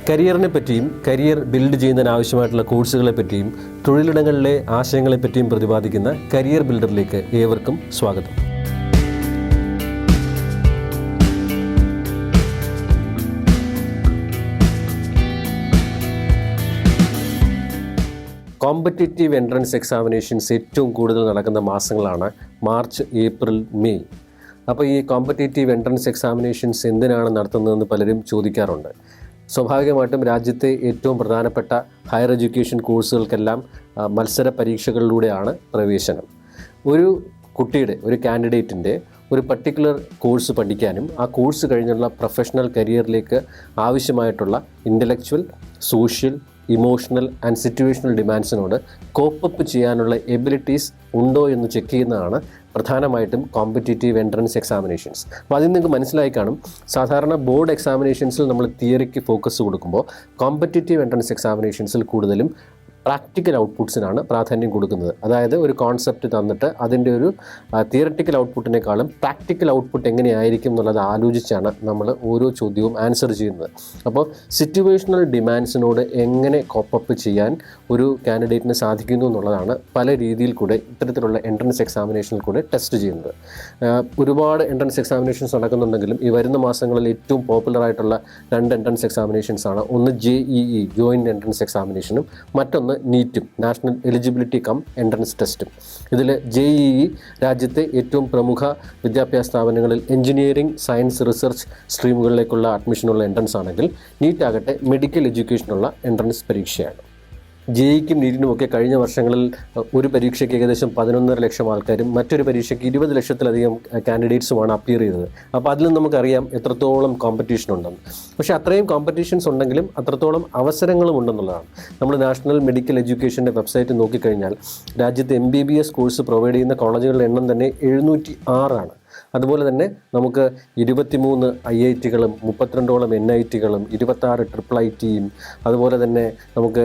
കരിയറിനെ പറ്റിയും career build ചെയ്യുന്നതിനാവശ്യമായിട്ടുള്ള കോഴ്സുകളെ പറ്റിയും തൊഴിലിടങ്ങളിലെ ആശയങ്ങളെപ്പറ്റിയും പ്രതിപാദിക്കുന്ന കരിയർ ബിൽഡറിലേക്ക് ഏവർക്കും സ്വാഗതം. കോമ്പറ്റേറ്റീവ് എൻട്രൻസ് എക്സാമിനേഷൻസ് ഏറ്റവും കൂടുതൽ നടക്കുന്ന മാസങ്ങളാണ് മാർച്ച്, ഏപ്രിൽ, മെയ്. അപ്പോൾ ഈ കോമ്പറ്റേറ്റീവ് എൻട്രൻസ് എക്സാമിനേഷൻസ് എന്തിനാണ് നടത്തുന്നതെന്ന് പലരും ചോദിക്കാറുണ്ട്. സ്വാഭാവികമായിട്ടും രാജ്യത്തെ ഏറ്റവും പ്രധാനപ്പെട്ട ഹയർ എഡ്യൂക്കേഷൻ കോഴ്സുകൾക്കെല്ലാം മത്സര പരീക്ഷകളിലൂടെയാണ് പ്രവേശനം. ഒരു കുട്ടിയുടെ, ഒരു കാൻഡിഡേറ്റിൻ്റെ ഒരു പർട്ടിക്കുലർ കോഴ്സ് പഠിക്കാനും ആ കോഴ്സ് കഴിഞ്ഞുള്ള പ്രൊഫഷണൽ കരിയറിലേക്ക് ആവശ്യമായിട്ടുള്ള intellectual, social, emotional and situational ഡിമാൻഡ്സിനോട് കോപ്പപ്പ് ചെയ്യാനുള്ള എബിലിറ്റീസ് ഉണ്ടോ എന്ന് ചെക്ക് ചെയ്യുന്നതാണ് പ്രധാനമായിട്ടും കോമ്പറ്റേറ്റീവ് എൻട്രൻസ് എക്സാമിനേഷൻസ്. അപ്പോൾ അതിൽ നിങ്ങൾക്ക് മനസ്സിലായി കാണും, സാധാരണ ബോർഡ് എക്സാമിനേഷൻസിൽ നമ്മൾ തിയറിക്ക് ഫോക്കസ് കൊടുക്കുമ്പോൾ കോമ്പറ്റേറ്റീവ് എൻട്രൻസ് എക്സാമിനേഷൻസിൽ കൂടുതലും പ്രാക്ടിക്കൽ ഔട്ട്പുട്ട്സിനാണ് പ്രാധാന്യം കൊടുക്കുന്നത്. അതായത് ഒരു കോൺസെപ്റ്റ് തന്നിട്ട് അതിൻ്റെ ഒരു തിയററ്റിക്കൽ ഔട്ട്പുട്ടിനേക്കാളും പ്രാക്ടിക്കൽ ഔട്ട്പുട്ട് എങ്ങനെയായിരിക്കും എന്നുള്ളത് ആലോചിച്ചാണ് നമ്മൾ ഓരോ ചോദ്യവും ആൻസർ ചെയ്യുന്നത്. അപ്പോൾ സിറ്റുവേഷണൽ ഡിമാൻഡ്സിനോട് എങ്ങനെ കോപ്പപ്പ് ചെയ്യാൻ ഒരു കാൻഡിഡേറ്റിന് സാധിക്കുന്നു എന്നുള്ളതാണ് പല രീതിയിൽ കൂടെ ഇത്തരത്തിലുള്ള എൻട്രൻസ് എക്സാമിനേഷനിൽ കൂടെ ടെസ്റ്റ് ചെയ്യുന്നത്. ഒരുപാട് എൻട്രൻസ് എക്സാമിനേഷൻസ് നടക്കുന്നുണ്ടെങ്കിലും ഈ വരുന്ന മാസങ്ങളിൽ ഏറ്റവും പോപ്പുലറായിട്ടുള്ള 2 എൻട്രൻസ് എക്സാമിനേഷൻസ് ആണ്. ഒന്ന് JEE ജോയിൻറ്റ് എൻട്രൻസ് എക്സാമിനേഷനും, മറ്റൊന്ന് നീറ്റും, നാഷണൽ എലിജിബിലിറ്റി കം എൻട്രൻസ് ടെസ്റ്റും. ഇതിൽ JEE രാജ്യത്തെ ഏറ്റവും പ്രമുഖ വിദ്യാഭ്യാസ സ്ഥാപനങ്ങളിൽ എഞ്ചിനീയറിംഗ്, സയൻസ്, റിസർച്ച് സ്ട്രീമുകളിലേക്കുള്ള അഡ്മിഷനുള്ള എൻട്രൻസ് ആണെങ്കിൽ, നീറ്റ് ആകട്ടെ മെഡിക്കൽ എഡ്യൂക്കേഷനുള്ള എൻട്രൻസ് പരീക്ഷയാണ്. JEEക്കും നീറ്റിനുമൊക്കെ കഴിഞ്ഞ വർഷങ്ങളിൽ ഒരു പരീക്ഷയ്ക്ക് ഏകദേശം 11.5 ലക്ഷം ആൾക്കാരും മറ്റൊരു പരീക്ഷയ്ക്ക് 20 ലക്ഷത്തിലധികം കാൻഡിഡേറ്റ്സുമാണ് അപ്പിയർ ചെയ്തത്. അപ്പോൾ അതിൽ നമുക്കറിയാം എത്രത്തോളം കോമ്പറ്റീഷൻ ഉണ്ടെന്ന്. പക്ഷേ അത്രയും കോമ്പറ്റീഷൻസ് ഉണ്ടെങ്കിലും അത്രത്തോളം അവസരങ്ങളും ഉണ്ടെന്നുള്ളതാണ്. നമ്മൾ നാഷണൽ മെഡിക്കൽ എഡ്യൂക്കേഷൻ്റെ വെബ്സൈറ്റ് നോക്കിക്കഴിഞ്ഞാൽ രാജ്യത്ത് MBBS കോഴ്സ് പ്രൊവൈഡ് ചെയ്യുന്ന കോളേജുകളുടെ എണ്ണം തന്നെ 706 ആണ്. അതുപോലെ തന്നെ നമുക്ക് 23 IITകളും 32ഓളം NITകളും 26 IIITയും അതുപോലെ തന്നെ നമുക്ക്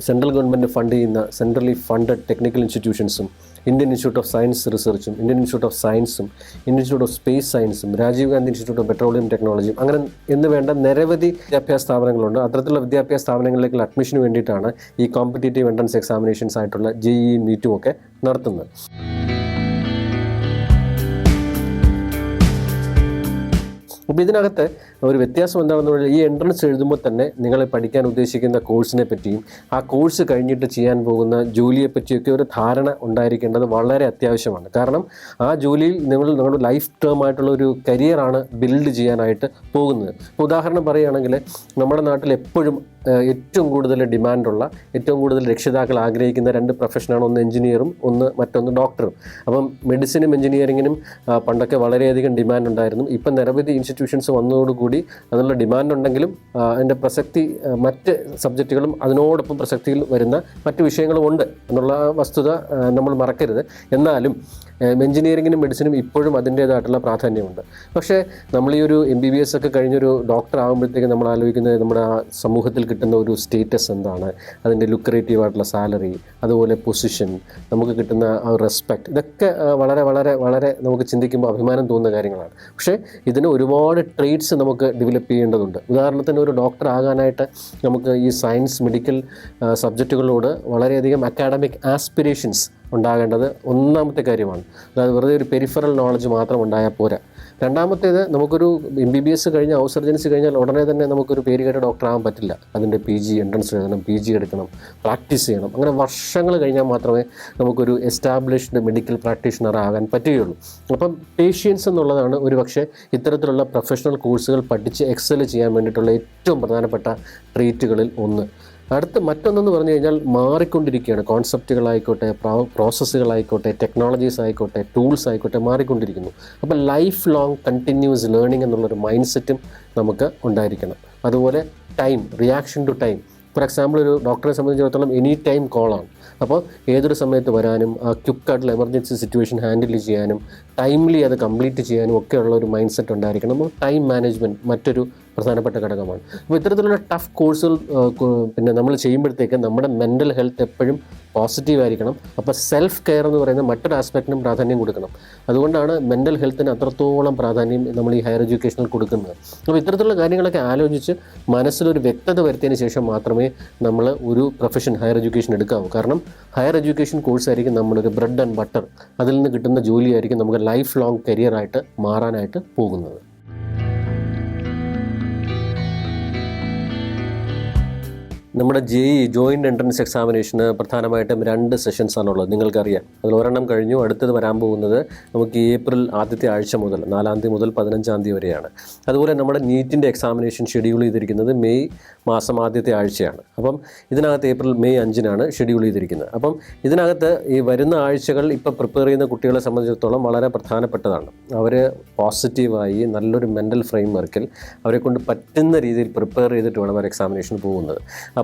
സെൻട്രൽ ഗവൺമെൻറ് ഫണ്ട് ചെയ്യുന്ന സെൻട്രലി ഫണ്ടഡ് ടെക്നിക്കൽ ഇൻസ്റ്റിറ്റ്യൂഷൻസും, ഇന്ത്യൻ ഇൻസ്റ്റിറ്റ്യൂട്ട് ഓഫ് സയൻസ് റിസർച്ചും, ഇന്ത്യൻ ഇൻസ്റ്റിറ്റ്യൂട്ട് ഓഫ് സയൻസും, ഇന്ത്യൻ ഇൻസ്റ്റിറ്റ്യൂട്ട് ഓഫ് സ്പേസ് സയൻസും, Rajiv Gandhi institute of petroleum ടെക്നോളജിയും, അങ്ങനെ എന്ന് വേണ്ട നിരവധി വിദ്യാഭ്യാസ സ്ഥാപനങ്ങളുണ്ട്. അത്തരത്തിലുള്ള വിദ്യാഭ്യാസ സ്ഥാപനങ്ങളിലേക്കുള്ള അഡ്മിഷന് വേണ്ടിയിട്ടാണ് ഈ കോമ്പറ്റേറ്റീവ് എൻട്രൻസ് എക്സാമിനേഷൻസ് ആയിട്ടുള്ള JEE നീറ്റും ഒക്കെ നടത്തുന്നത്. അപ്പോൾ ഇതിനകത്ത് ഒരു വ്യത്യാസം എന്താണെന്ന് പറഞ്ഞാൽ, ഈ എൻട്രൻസ് എഴുതുമ്പോൾ തന്നെ നിങ്ങൾ പഠിക്കാൻ ഉദ്ദേശിക്കുന്ന കോഴ്സിനെ പറ്റിയും ആ കോഴ്സ് കഴിഞ്ഞിട്ട് ചെയ്യാൻ പോകുന്ന ജോലിയെ പറ്റിയൊക്കെ ഒരു ധാരണ ഉണ്ടായിരിക്കേണ്ടത് വളരെ അത്യാവശ്യമാണ്. കാരണം ആ ജോലിയിൽ നിങ്ങളുടെ ലൈഫ് ടേം ആയിട്ടുള്ള ഒരു കരിയറാണ് ബിൽഡ് ചെയ്യാനായിട്ട് പോകുന്നത്. ഉദാഹരണം പറയുകയാണെങ്കിൽ, നമ്മുടെ നാട്ടിൽ എപ്പോഴും ഏറ്റവും കൂടുതൽ ഡിമാൻഡുള്ള, ഏറ്റവും കൂടുതൽ രക്ഷിതാക്കൾ ആഗ്രഹിക്കുന്ന 2 പ്രൊഫഷനാണ്. ഒന്ന് എഞ്ചിനീയറും മറ്റൊന്ന് ഡോക്ടറും. അപ്പം മെഡിസിനും എഞ്ചിനീയറിങ്ങിനും പണ്ടൊക്കെ വളരെയധികം ഡിമാൻഡ് ഉണ്ടായിരുന്നു. ഇപ്പം നിരവധി ഇൻസ്റ്റിറ്റ്യൂഷൻസ് വന്നതോടുകൂടി അതിനുള്ള ഡിമാൻഡ് ഉണ്ടെങ്കിലും അതിൻ്റെ പ്രസക്തി, മറ്റ് സബ്ജക്റ്റുകളും അതിനോടൊപ്പം പ്രസക്തിയിൽ വരുന്ന മറ്റ് വിഷയങ്ങളും ഉണ്ട് എന്നുള്ള വസ്തുത നമ്മൾ മറക്കരുത്. എന്നാലും എഞ്ചിനീയറിങ്ങിനും മെഡിസിനും ഇപ്പോഴും അതിൻ്റേതായിട്ടുള്ള പ്രാധാന്യമുണ്ട്. പക്ഷേ നമ്മൾ ഈ ഒരു MBBS ഒക്കെ കഴിഞ്ഞൊരു ഡോക്ടർ ആകുമ്പോഴത്തേക്ക് നമ്മൾ ആലോചിക്കുന്നത് നമ്മുടെ ആ സമൂഹത്തിൽ കിട്ടുന്ന ഒരു സ്റ്റേറ്റസ് എന്താണ്, അതിൻ്റെ ലുക്രേറ്റീവ് ആയിട്ടുള്ള സാലറി, അതുപോലെ പൊസിഷൻ, നമുക്ക് കിട്ടുന്ന ആ റെസ്പെക്റ്റ്, ഇതൊക്കെ വളരെ വളരെ വളരെ നമുക്ക് ചിന്തിക്കുമ്പോൾ അഭിമാനം തോന്നുന്ന കാര്യങ്ങളാണ്. പക്ഷേ ഇതിന് ഒരുപാട് ട്രേറ്റ്സ് നമുക്ക് ഡെവലപ്പ് ചെയ്യേണ്ടതുണ്ട്. ഉദാഹരണത്തിന് ഒരു ഡോക്ടർ ആകാനായിട്ട് നമുക്ക് ഈ സയൻസ്, മെഡിക്കൽ സബ്ജക്റ്റുകളോട് വളരെയധികം അക്കാഡമിക് ആസ്പിറേഷൻസ് ഉണ്ടാകേണ്ടത് ഒന്നാമത്തെ കാര്യമാണ്. അതായത് വെറുതെ ഒരു പെരിഫറൽ നോളജ് മാത്രം ഉണ്ടായാൽ പോരാ. രണ്ടാമത്തേത്, നമുക്കൊരു MBBS കഴിഞ്ഞ് ഔസർജൻസി കഴിഞ്ഞാൽ ഉടനെ തന്നെ നമുക്കൊരു പേര് കേട്ട ഡോക്ടർ ആകാൻ പറ്റില്ല. അതിൻ്റെ PG എൻട്രൻസ് എഴുതണം, PG എടുക്കണം, പ്രാക്ടീസ് ചെയ്യണം. അങ്ങനെ വർഷങ്ങൾ കഴിഞ്ഞാൽ മാത്രമേ നമുക്കൊരു എസ്റ്റാബ്ലിഷ്ഡ് മെഡിക്കൽ പ്രാക്ടീഷണർ ആകാൻ പറ്റുകയുള്ളൂ. അപ്പം പേഷ്യൻസ് എന്നുള്ളതാണ് ഒരു പക്ഷേ ഇത്തരത്തിലുള്ള പ്രൊഫഷണൽ കോഴ്സുകൾ പഠിച്ച് എക്സൽ ചെയ്യാൻ വേണ്ടിയിട്ടുള്ള ഏറ്റവും പ്രധാനപ്പെട്ട ട്രീറ്റുകളിൽ ഒന്ന്. മറ്റൊന്നെന്ന് പറഞ്ഞു കഴിഞ്ഞാൽ മാറിക്കൊണ്ടിരിക്കുകയാണ്. കോൺസെപ്റ്റുകളായിക്കോട്ടെ, പ്രോസസ്സുകളായിക്കോട്ടെ, ടെക്നോളജീസ് ആയിക്കോട്ടെ, ടൂൾസ് ആയിക്കോട്ടെ, മാറിക്കൊണ്ടിരിക്കുന്നു. അപ്പോൾ ലൈഫ് ലോങ് കണ്ടിന്യൂസ് ലേണിംഗ് എന്നുള്ളൊരു മൈൻഡ് സെറ്റും നമുക്ക് ഉണ്ടായിരിക്കണം. അതുപോലെ time, reaction to time. For example, ഒരു ഡോക്ടറെ സംബന്ധിച്ചിടത്തോളം എനി ടൈം കോളാണ്. അപ്പോൾ ഏതൊരു സമയത്ത് വരാനും ക്വിക്കായിട്ടുള്ള എമർജൻസി സിറ്റുവേഷൻ ഹാൻഡിൽ ചെയ്യാനും ടൈംലി അത് കംപ്ലീറ്റ് ചെയ്യാനും ഒക്കെയുള്ള ഒരു മൈൻഡ് സെറ്റ് ഉണ്ടായിരിക്കണം. ടൈം മാനേജ്മെൻറ്റ് മറ്റൊരു പ്രധാനപ്പെട്ട ഘടകമാണ്. അപ്പോൾ ഇത്തരത്തിലുള്ള ടഫ് കോഴ്സുകൾ പിന്നെ നമ്മൾ ചെയ്യുമ്പോഴത്തേക്ക് നമ്മുടെ മെൻ്റൽ ഹെൽത്ത് എപ്പോഴും പോസിറ്റീവ് ആയിരിക്കണം. അപ്പോൾ സെൽഫ് കെയർ എന്ന് പറയുന്ന മറ്റൊരു ആസ്പെക്റ്റിനും പ്രാധാന്യം കൊടുക്കണം. അതുകൊണ്ടാണ് മെൻ്റൽ ഹെൽത്തിന് അത്രത്തോളം പ്രാധാന്യം നമ്മൾ ഈ ഹയർ എഡ്യൂക്കേഷനിൽ കൊടുക്കുന്നത്. അപ്പോൾ ഇത്തരത്തിലുള്ള കാര്യങ്ങളൊക്കെ ആലോചിച്ച് മനസ്സിലൊരു വ്യക്തത വരുത്തിയതിന് ശേഷം മാത്രമേ നമ്മൾ ഒരു പ്രൊഫഷൻ ഹയർ എഡ്യൂക്കേഷൻ എടുക്കാവൂ. കാരണം ഹയർ എഡ്യൂക്കേഷൻ കോഴ്സായിരിക്കും നമ്മളൊരു ബ്രെഡ് ആൻഡ് ബട്ടർ, അതിൽ നിന്ന് കിട്ടുന്ന ജോലിയായിരിക്കും നമുക്ക് ലൈഫ് ലോങ് കരിയറായിട്ട് മാറാനായിട്ട് പോകുന്നത്. നമ്മുടെ ജോയിൻ്റ് എൻട്രൻസ് എക്സാമിനേഷന് പ്രധാനമായിട്ടും 2 സെഷൻസാണുള്ളത്. നിങ്ങൾക്കറിയാം, അതിൽ ഒരെണ്ണം കഴിഞ്ഞു. അടുത്തത് വരാൻ പോകുന്നത് നമുക്ക് ഏപ്രിൽ ആദ്യത്തെ ആഴ്ച മുതൽ 4-ാം തീയതി മുതൽ 15-ാം തീയതി വരെയാണ്. അതുപോലെ നമ്മുടെ നീറ്റിൻ്റെ എക്സാമിനേഷൻ ഷെഡ്യൂൾ ചെയ്തിരിക്കുന്നത് മെയ് മാസം ആദ്യത്തെ ആഴ്ചയാണ്. അപ്പം ഇതിനകത്ത് മെയ് 5-നാണ് ഷെഡ്യൂൾ ചെയ്തിരിക്കുന്നത്. അപ്പം ഇതിനകത്ത് ഈ വരുന്ന ആഴ്ചകൾ ഇപ്പോൾ പ്രിപ്പയർ ചെയ്യുന്ന കുട്ടികളെ സംബന്ധിച്ചിടത്തോളം വളരെ പ്രധാനപ്പെട്ടതാണ്. അവർ പോസിറ്റീവായി നല്ലൊരു മെൻ്റൽ ഫ്രെയിം വർക്കിൽ അവരെ കൊണ്ട് പറ്റുന്ന രീതിയിൽ പ്രിപ്പയർ ചെയ്തിട്ട് വേണം അവർ എക്സാമിനേഷൻ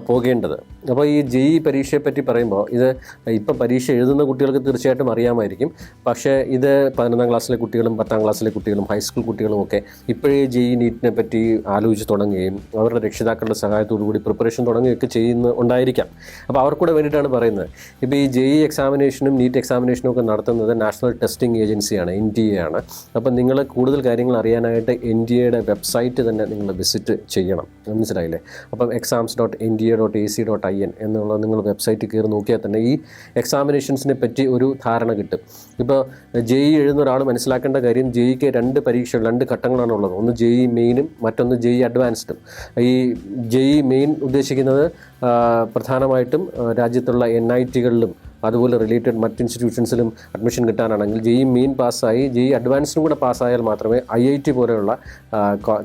പോകേണ്ടത്. അപ്പോൾ ഈ പരീക്ഷയെപ്പറ്റി പറയുമ്പോൾ ഇത് ഇപ്പം പരീക്ഷ എഴുതുന്ന കുട്ടികൾക്ക് തീർച്ചയായിട്ടും അറിയാമായിരിക്കും. പക്ഷേ ഇത് 11-ാം ക്ലാസ്സിലെ കുട്ടികളും 10-ാം ക്ലാസ്സിലെ കുട്ടികളും ഹൈസ്കൂൾ കുട്ടികളും ഒക്കെ ഇപ്പോഴേ നീറ്റിനെ പറ്റി ആലോചിച്ച് തുടങ്ങുകയും അവരുടെ രക്ഷിതാക്കളുടെ സഹായത്തോടു കൂടി പ്രിപ്പറേഷൻ തുടങ്ങുകയൊക്കെ ഉണ്ടായിരിക്കാം. അപ്പോൾ അവർക്കൂടെ വേണ്ടിയിട്ടാണ് പറയുന്നത്. ഇപ്പോൾ ഈ എക്സാമിനേഷനും നീറ്റ് എക്സാമിനേഷനും ഒക്കെ നടത്തുന്നത് നാഷണൽ ടെസ്റ്റിംഗ് ഏജൻസിയാണ്, NTA ആണ്. അപ്പം നിങ്ങൾ കൂടുതൽ കാര്യങ്ങൾ അറിയാനായിട്ട് NTA വെബ്സൈറ്റ് തന്നെ നിങ്ങൾ വിസിറ്റ് ചെയ്യണം. മനസ്സിലായില്ലേ? അപ്പം exams.nta.ac.in എന്നുള്ള നിങ്ങൾ വെബ്സൈറ്റിൽ കയറി നോക്കിയാൽ തന്നെ ഈ എക്സാമിനേഷൻസിനെ പറ്റി ഒരു ധാരണ കിട്ടും. ഇപ്പോൾ എഴുതുന്ന ഒരാൾ മനസ്സിലാക്കേണ്ട കാര്യം, ജെഇക്ക് 2 ഘട്ടങ്ങളാണുള്ളത്. ഒന്ന് മെയിനും മറ്റൊന്ന് അഡ്വാൻസ്ഡും. ഈ മെയിൻ ഉദ്ദേശിക്കുന്നത് പ്രധാനമായിട്ടും രാജ്യത്തുള്ള NITകളിലും അതുപോലെ റിലേറ്റഡ് മറ്റ് ഇൻസ്റ്റിറ്റ്യൂഷൻസിലും അഡ്മിഷൻ കിട്ടാനാണെങ്കിൽ മെയിൻ പാസ്സായി അഡ്വാൻസിനും കൂടെ പാസ്സായാൽ മാത്രമേ IIT പോലെയുള്ള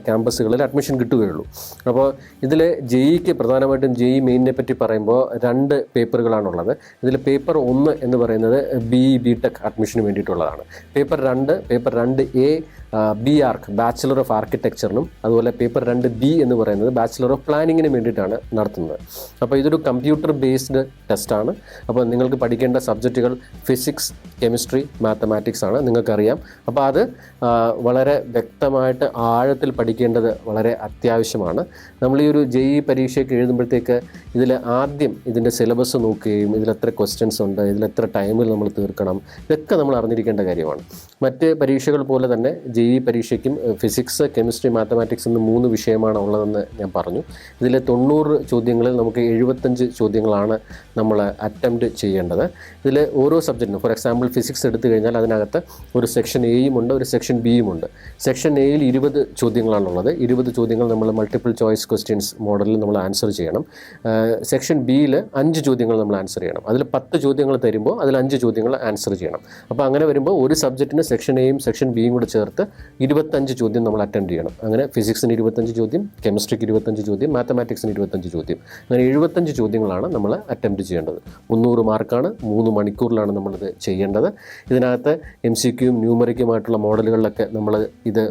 ക്യാമ്പസുകളിൽ അഡ്മിഷൻ കിട്ടുകയുള്ളൂ. അപ്പോൾ ഇതിൽ ജെഇക്ക് പ്രധാനമായിട്ടും മെയിനിനെ പറ്റി പറയുമ്പോൾ 2 പേപ്പറുകളാണുള്ളത്. ഇതിൽ പേപ്പർ 1 എന്ന് പറയുന്നത് BTech അഡ്മിഷന് വേണ്ടിയിട്ടുള്ളതാണ്. Paper 2A BArch bachelor of ആർക്കിടെക്ചറിനും അതുപോലെ പേപ്പർ 2B എന്ന് പറയുന്നത് ബാച്ചിലർ ഓഫ് പ്ലാനിങ്ങിനും വേണ്ടിയിട്ടാണ് നടത്തുന്നത്. അപ്പോൾ ഇതൊരു കമ്പ്യൂട്ടർ ബേസ്ഡ് ടെസ്റ്റാണ്. അപ്പോൾ നിങ്ങൾക്ക് പഠിക്കേണ്ട സബ്ജക്റ്റുകൾ ഫിസിക്സ്, കെമിസ്ട്രി, മാത്തമാറ്റിക്സ് ആണ്, നിങ്ങൾക്കറിയാം. അപ്പോൾ അത് വളരെ വ്യക്തമായിട്ട് ആഴത്തിൽ പഠിക്കേണ്ടത് വളരെ അത്യാവശ്യമാണ്. നമ്മൾ ഈ ഒരു പരീക്ഷയ്ക്ക് എഴുതുമ്പോഴത്തേക്ക് ഇതിൽ ആദ്യം ഇതിൻ്റെ സിലബസ് നോക്കുകയും ഇതിലെത്ര ക്വസ്റ്റ്യൻസ് ഉണ്ട്, ഇതിലെത്ര ടൈമിൽ നമ്മൾ തീർക്കണം, ഇതൊക്കെ നമ്മൾ അറിഞ്ഞിരിക്കേണ്ട കാര്യമാണ്. മറ്റ് പരീക്ഷകൾ പോലെ തന്നെ പരീക്ഷയ്ക്കും ഫിസിക്സ്, കെമിസ്ട്രി, മാത്തമാറ്റിക്സ് എന്ന് 3 വിഷയമാണ് ഉള്ളതെന്ന് ഞാൻ പറഞ്ഞു. ഇതിൽ 90 ചോദ്യങ്ങളിൽ നമുക്ക് 75 ചോദ്യങ്ങളാണ് നമ്മൾ അറ്റംപ്റ്റ് ചെയ്യേണ്ടത്. ഇതിൽ ഓരോ സബ്ജക്റ്റിനും, ഫോർ എക്സാമ്പിൾ ഫിസിക്സ് എടുത്തു കഴിഞ്ഞാൽ അതിനകത്ത് ഒരു സെക്ഷൻ എയും ഉണ്ട്, ഒരു സെക്ഷൻ ബിയും ഉണ്ട്. സെക്ഷൻ എയിൽ 20 ചോദ്യങ്ങളാണുള്ളത്. 20 ചോദ്യങ്ങൾ നമ്മൾ മൾട്ടിപ്പിൾ ചോയ്സ് ക്വസ്റ്റ്യൻസ് മോഡലിൽ നമ്മൾ ആൻസർ ചെയ്യണം. സെക്ഷൻ ബിയിൽ 5 ചോദ്യങ്ങൾ നമ്മൾ ആൻസർ ചെയ്യണം. അതിൽ 10 ചോദ്യങ്ങൾ തരുമ്പോൾ അതിൽ 5 ചോദ്യങ്ങൾ ആൻസർ ചെയ്യണം. അപ്പോൾ അങ്ങനെ വരുമ്പോൾ ഒരു സബ്ജക്റ്റിന് സെക്ഷൻ എയും സെക്ഷൻ ബിയും കൂടെ ചേർത്ത് 25 ചോദ്യം നമ്മൾ അറ്റൻഡ് ചെയ്യണം. അങ്ങനെ ഫിസിക്സിന് 25 ചോദ്യം, കെമിസ്ട്രിക്ക് 25 ചോദ്യം, മാത്തമാറ്റിക്സിന് 25 ചോദ്യം, അങ്ങനെ 75 ചോദ്യങ്ങളാണ് നമ്മൾ അറ്റംപ്റ്റ് ചെയ്യേണ്ടത്. 300 മാർക്കാണ്. 3 മണിക്കൂറിലാണ് നമ്മളിത് ചെയ്യേണ്ടത്. ഇതിനകത്ത് MCQയും ന്യൂമറിക്കുമായിട്ടുള്ള മോഡലുകളിലൊക്കെ നമ്മൾ ഇത്